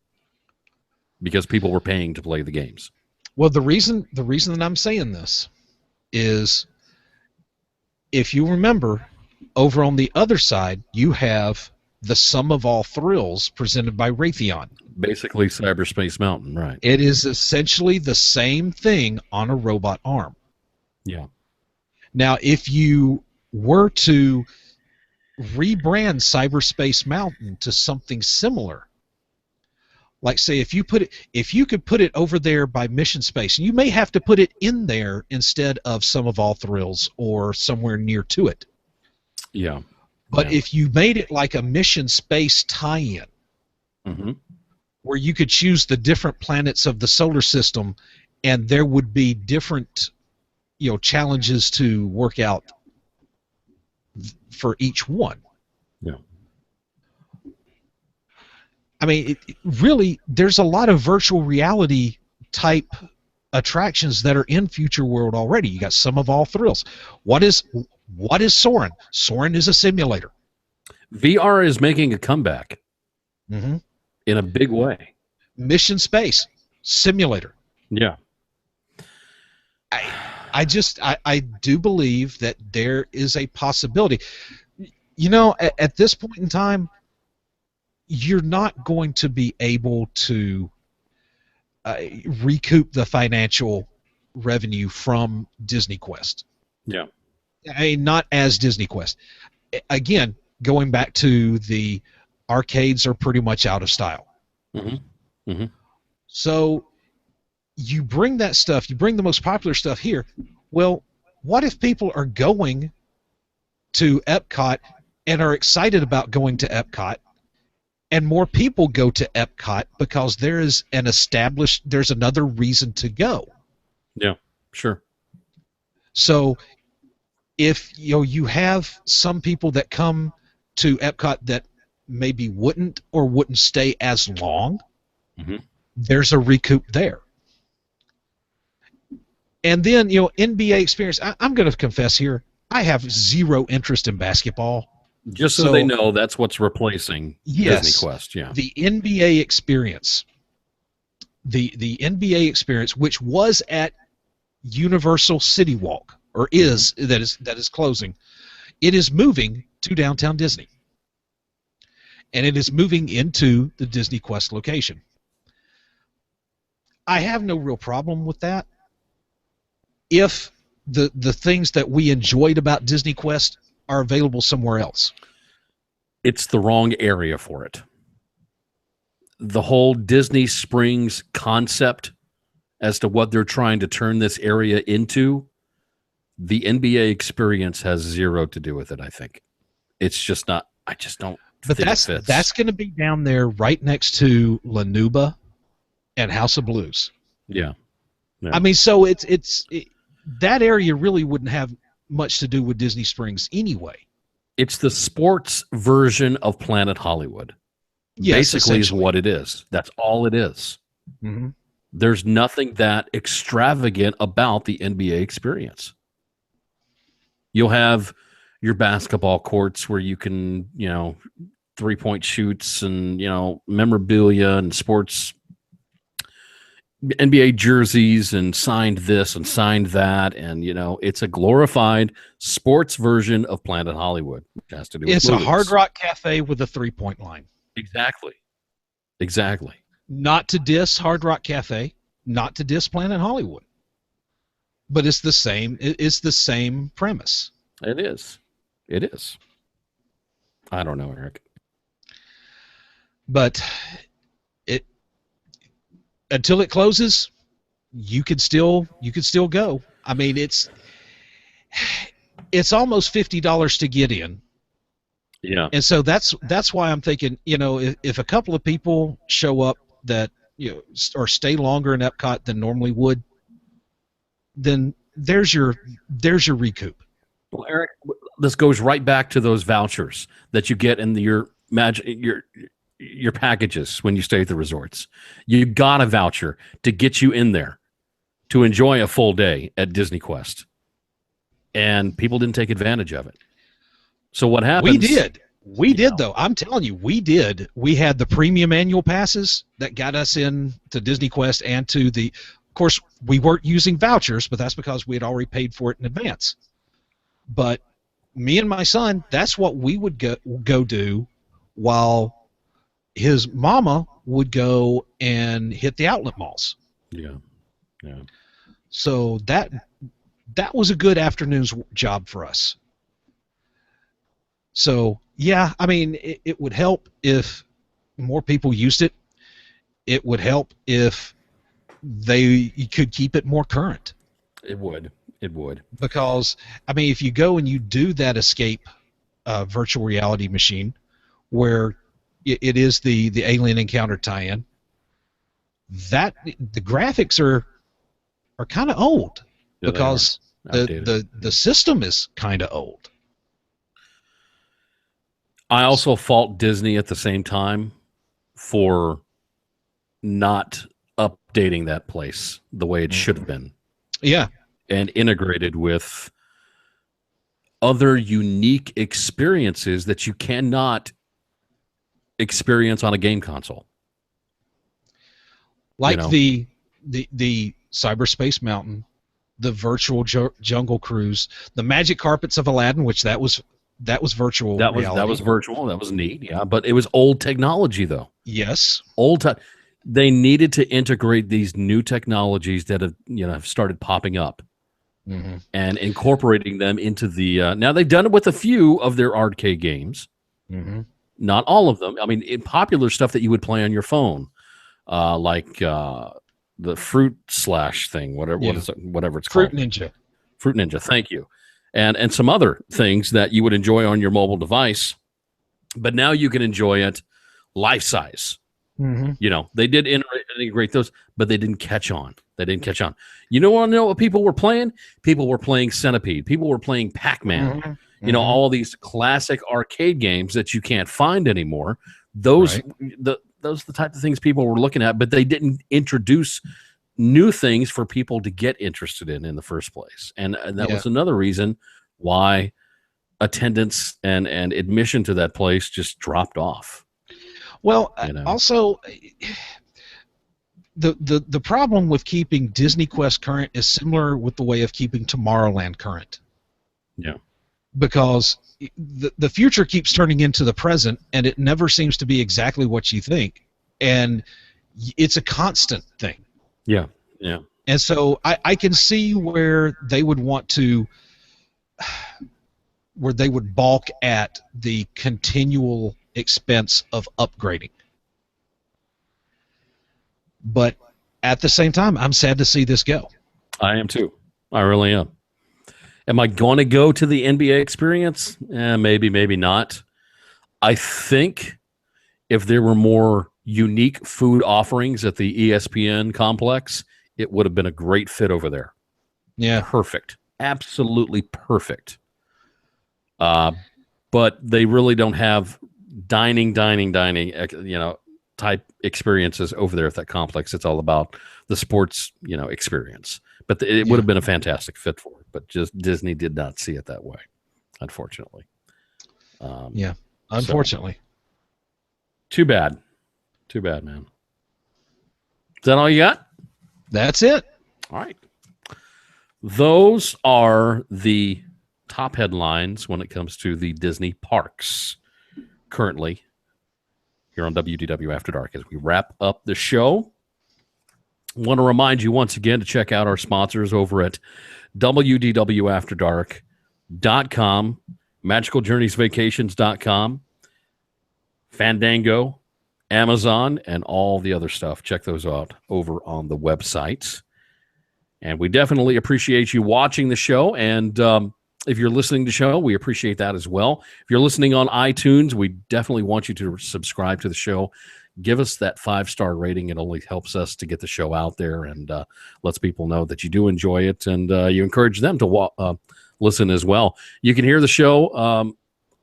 because people were paying to play the games. Well, the reason that I'm saying this is, if you remember, over on the other side, you have the Sum of All Thrills presented by Raytheon. Basically, Cyberspace Mountain, right? It is essentially the same thing on a robot arm. Yeah. Now, if you were to rebrand Cyberspace Mountain to something similar, Like, say, if you could put it over there by Mission Space, you may have to put it in there instead of Some of All Thrills or somewhere near to it. Yeah. But Yeah. if you made it like a Mission Space tie-in, Mm-hmm. where you could choose the different planets of the solar system, and there would be different, challenges to work out for each one. Yeah. I mean, really, there's a lot of virtual reality type attractions that are in Future World already. You got Some of All Thrills. What is Soarin'? Soarin' is a simulator. VR is making a comeback Mm-hmm. in a big way. Mission Space simulator. Yeah. I do believe that there is a possibility. At this point in time, you're not going to be able to recoup the financial revenue from DisneyQuest. Yeah. I mean, not as DisneyQuest. Again, going back to the arcades are pretty much out of style. Mm-hmm. Mm-hmm. So you bring that stuff, you bring the most popular stuff here. Well, what if people are going to Epcot and are excited about going to Epcot, and more people go to Epcot because there's another reason to go. Yeah, sure. So if you have some people that come to Epcot that maybe wouldn't stay as long, Mm-hmm. there's a recoup there. And then, NBA experience. I'm going to confess here, I have zero interest in basketball. Just so they know, that's what's replacing Yes, DisneyQuest. Yeah. the NBA experience. The NBA experience, which was at Universal City Walk, or that is closing, it is moving to Downtown Disney. And it is moving into the DisneyQuest location. I have no real problem with that. If the things that we enjoyed about DisneyQuest are available somewhere else. It's the wrong area for it. The whole Disney Springs concept as to what they're trying to turn this area into, the NBA experience has zero to do with it, I think. It's just not, I just don't But think it fits. that's going to be down there right next to La Nuba and House of Blues. Yeah. Yeah. I mean, so that area really wouldn't have much to do with Disney Springs anyway. It's the sports version of Planet Hollywood. Yes, basically is essentially. what it is. That's all it is. Mm-hmm. There's nothing that extravagant about the NBA experience. You'll have your basketball courts where you can, 3-point shoots and, memorabilia and sports NBA jerseys and signed this and signed that. And, it's a glorified sports version of Planet Hollywood. Which has to do with It's a movies. Hard Rock Cafe with a 3-point line. Exactly. Not to diss Hard Rock Cafe, not to diss Planet Hollywood. But it's the same. It's the same premise. It is. I don't know, Eric. But until it closes, you could still go. I mean, it's almost $50 to get in. Yeah. And so that's why I'm thinking, if a couple of people show up that or stay longer in Epcot than normally would, then there's your recoup. Well, Eric, this goes right back to those vouchers that you get in your packages when you stay at the resorts. You got a voucher to get you in there to enjoy a full day at DisneyQuest, and people didn't take advantage of it. So what happens? We did though. I'm telling you, we did. We had the premium annual passes that got us in to DisneyQuest and to the. Of course, we weren't using vouchers, but that's because we had already paid for it in advance. But me and my son, that's what we would go do, while his mama would go and hit the outlet malls. Yeah. So that was a good afternoon's job for us. So yeah, I mean, it would help if more people used it. it would help if they could keep it more current. It would. It would. Because, I mean, if you go and you do that escape virtual reality machine, where it is the Alien Encounter tie-in, that the graphics are kind of old, Yeah, because the system is kind of old. I also fault Disney at the same time for not updating that place the way it should have been. Yeah. And integrated with other unique experiences that you cannot experience on a game console. Like You know? the Cyberspace Mountain, the virtual jungle cruise, the Magic Carpets of Aladdin, which that was virtual reality. That was virtual. That was neat. Yeah, but it was old technology though. Yes. They needed to integrate these new technologies that have started popping up. Mm-hmm. And incorporating them into the now they've done it with a few of their arcade games, Mm-hmm. not all of them. I mean, in popular stuff that you would play on your phone, like the Fruit Slash thing, whatever it's Fruit called. Ninja. Fruit Ninja, thank you, and some other things that you would enjoy on your mobile device, but now you can enjoy it life size. Mm-hmm. You know, they did integrate those, but they didn't catch on. You know what people were playing? People were playing Centipede. People were playing Pac-Man. Mm-hmm. You know, all these classic arcade games that you can't find anymore. Those are the type of things people were looking at, but they didn't introduce new things for people to get interested in the first place. And that was another reason why attendance and admission to that place just dropped off. Well, also, the problem with keeping DisneyQuest current is similar with the way of keeping Tomorrowland current. Yeah. Because the future keeps turning into the present, and it never seems to be exactly what you think. And it's a constant thing. Yeah, yeah. And so I can see where they would want to, where they would balk at the continual expense of upgrading. But at the same time, I'm sad to see this go. I am too. I really am. Am I going to go to the NBA experience? Maybe, maybe not. I think if there were more unique food offerings at the ESPN complex, it would have been a great fit over there. Yeah. Perfect. Absolutely perfect. But they really don't have dining, type experiences over there at that complex. It's all about the sports, experience. But it would have been a fantastic fit for it. But just Disney did not see it that way, unfortunately. Unfortunately. So, too bad. Too bad, man. Is that all you got? That's it. All right. Those are the top headlines when it comes to the Disney parks currently here on WDW After Dark. As we wrap up the show, I want to remind you once again to check out our sponsors over at WDWAfterdark.com, MagicalJourneysVacations.com, Fandango, Amazon, and all the other stuff. Check those out over on the websites. And we definitely appreciate you watching the show. And if you're listening to the show, we appreciate that as well. If you're listening on iTunes, we definitely want you to subscribe to the show. Give us that 5-star rating. It only helps us to get the show out there and lets people know that you do enjoy it, and you encourage them to listen as well. You can hear the show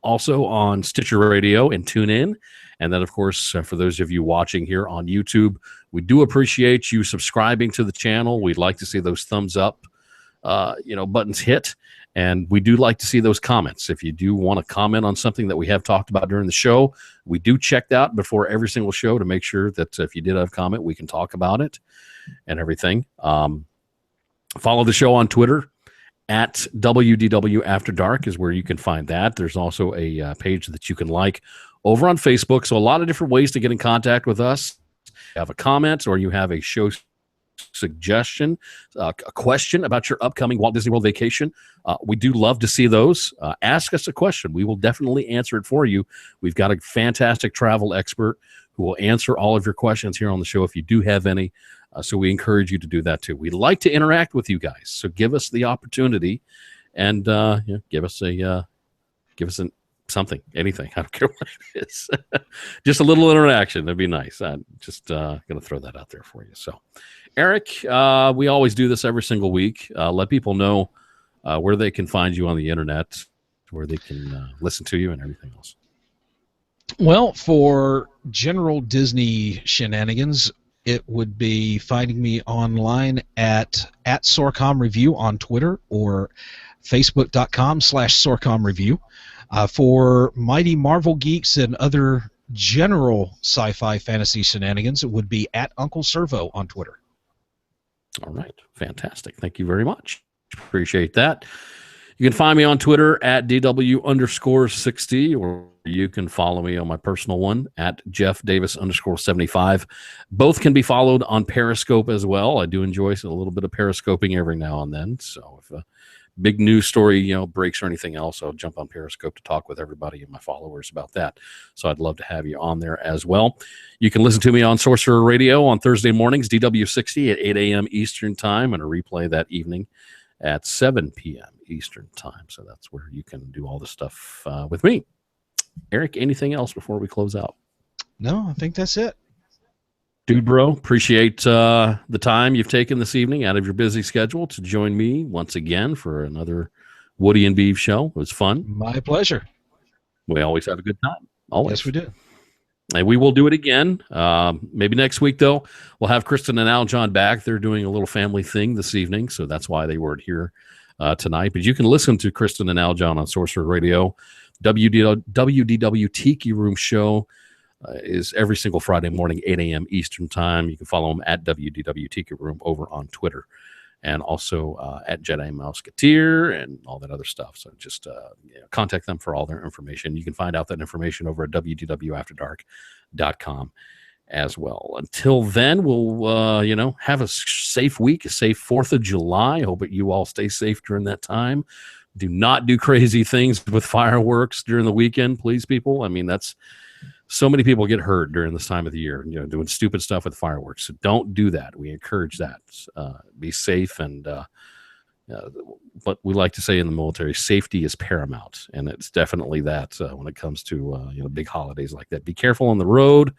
also on Stitcher Radio and TuneIn. And then, of course, for those of you watching here on YouTube, we do appreciate you subscribing to the channel. We'd like to see those thumbs up, buttons hit. And we do like to see those comments. If you do want to comment on something that we have talked about during the show, we do check that before every single show to make sure that if you did have a comment, we can talk about it and everything. Follow the show on Twitter at WDW After Dark is where you can find that. There's also a page that you can like over on Facebook. So a lot of different ways to get in contact with us. You have a comment or you have a show suggestion, a question about your upcoming Walt Disney World vacation. We do love to see those. Ask us a question. We will definitely answer it for you. We've got a fantastic travel expert who will answer all of your questions here on the show if you do have any. So we encourage you to do that too. We'd like to interact with you guys, so give us the opportunity and give us something, anything. I don't care what it is. Just a little interaction. That'd be nice. I'm just going to throw that out there for you. So, Eric, we always do this every single week. Let people know where they can find you on the internet, where they can listen to you and everything else. Well, for general Disney shenanigans, it would be finding me online at Sorcom Review on Twitter or Facebook.com/Sorcom Review. For Mighty Marvel Geeks and other general sci-fi fantasy shenanigans, it would be at Uncle Servo on Twitter. All right. Fantastic. Thank you very much. Appreciate that. You can find me on Twitter at DW_60, or you can follow me on my personal one at Jeff Davis _75. Both can be followed on Periscope as well. I do enjoy a little bit of periscoping every now and then. So if a big news story, breaks or anything else, I'll jump on Periscope to talk with everybody and my followers about that. So I'd love to have you on there as well. You can listen to me on Sorcerer Radio on Thursday mornings, DW60 at 8 a.m. Eastern Time, and a replay that evening at 7 p.m. Eastern Time. So that's where you can do all the stuff with me. Eric, anything else before we close out? No, I think that's it. Dude, bro, appreciate the time you've taken this evening out of your busy schedule to join me once again for another Woody and Beeve show. It was fun. My pleasure. We always have a good time. Always. Yes, we do. And we will do it again. Maybe next week, though, we'll have Kristen and Aljon back. They're doing a little family thing this evening, so that's why they weren't here tonight. But you can listen to Kristen and Aljon on Sorcerer Radio. WDW Tiki Room show is every single Friday morning, 8 a.m. Eastern Time. You can follow them at WDW Tiki Room over on Twitter, and also at Jedi Mouseketeer and all that other stuff. So just contact them for all their information. You can find out that information over at WDWAfterDark.com as well. Until then, we'll have a safe week, a safe 4th of July. Hope that you all stay safe during that time. Do not do crazy things with fireworks during the weekend, please, people. I mean, that's so many people get hurt during this time of the year, doing stupid stuff with fireworks. So don't do that. We encourage that. Be safe, and but we like to say in the military, safety is paramount, and it's definitely that when it comes to big holidays like that. Be careful on the road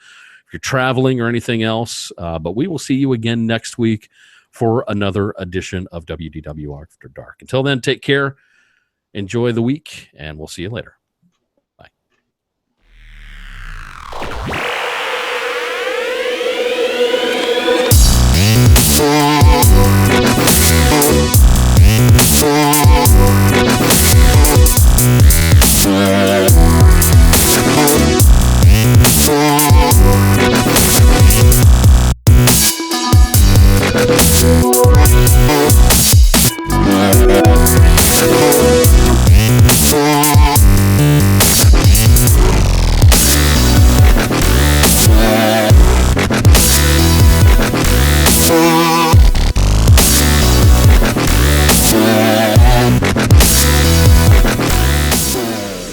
if you're traveling or anything else. But we will see you again next week for another edition of WDW After Dark. Until then, take care, enjoy the week, and we'll see you later.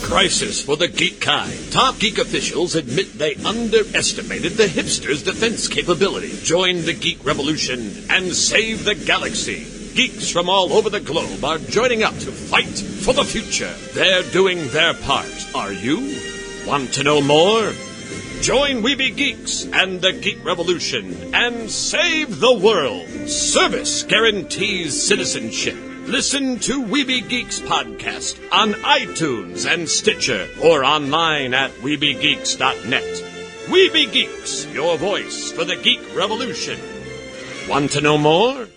Crisis for the geek kind. Top geek officials admit they underestimated the hipsters' defense capability. Join the geek revolution and save the galaxy. Geeks from all over the globe are joining up to fight for the future. They're doing their part. Are you? Want to know more? Join Weeby Geeks and the Geek Revolution and save the world. Service guarantees citizenship. Listen to Weeby Geeks podcast on iTunes and Stitcher, or online at WeebyGeeks.net. Weeby Geeks, your voice for the Geek Revolution. Want to know more?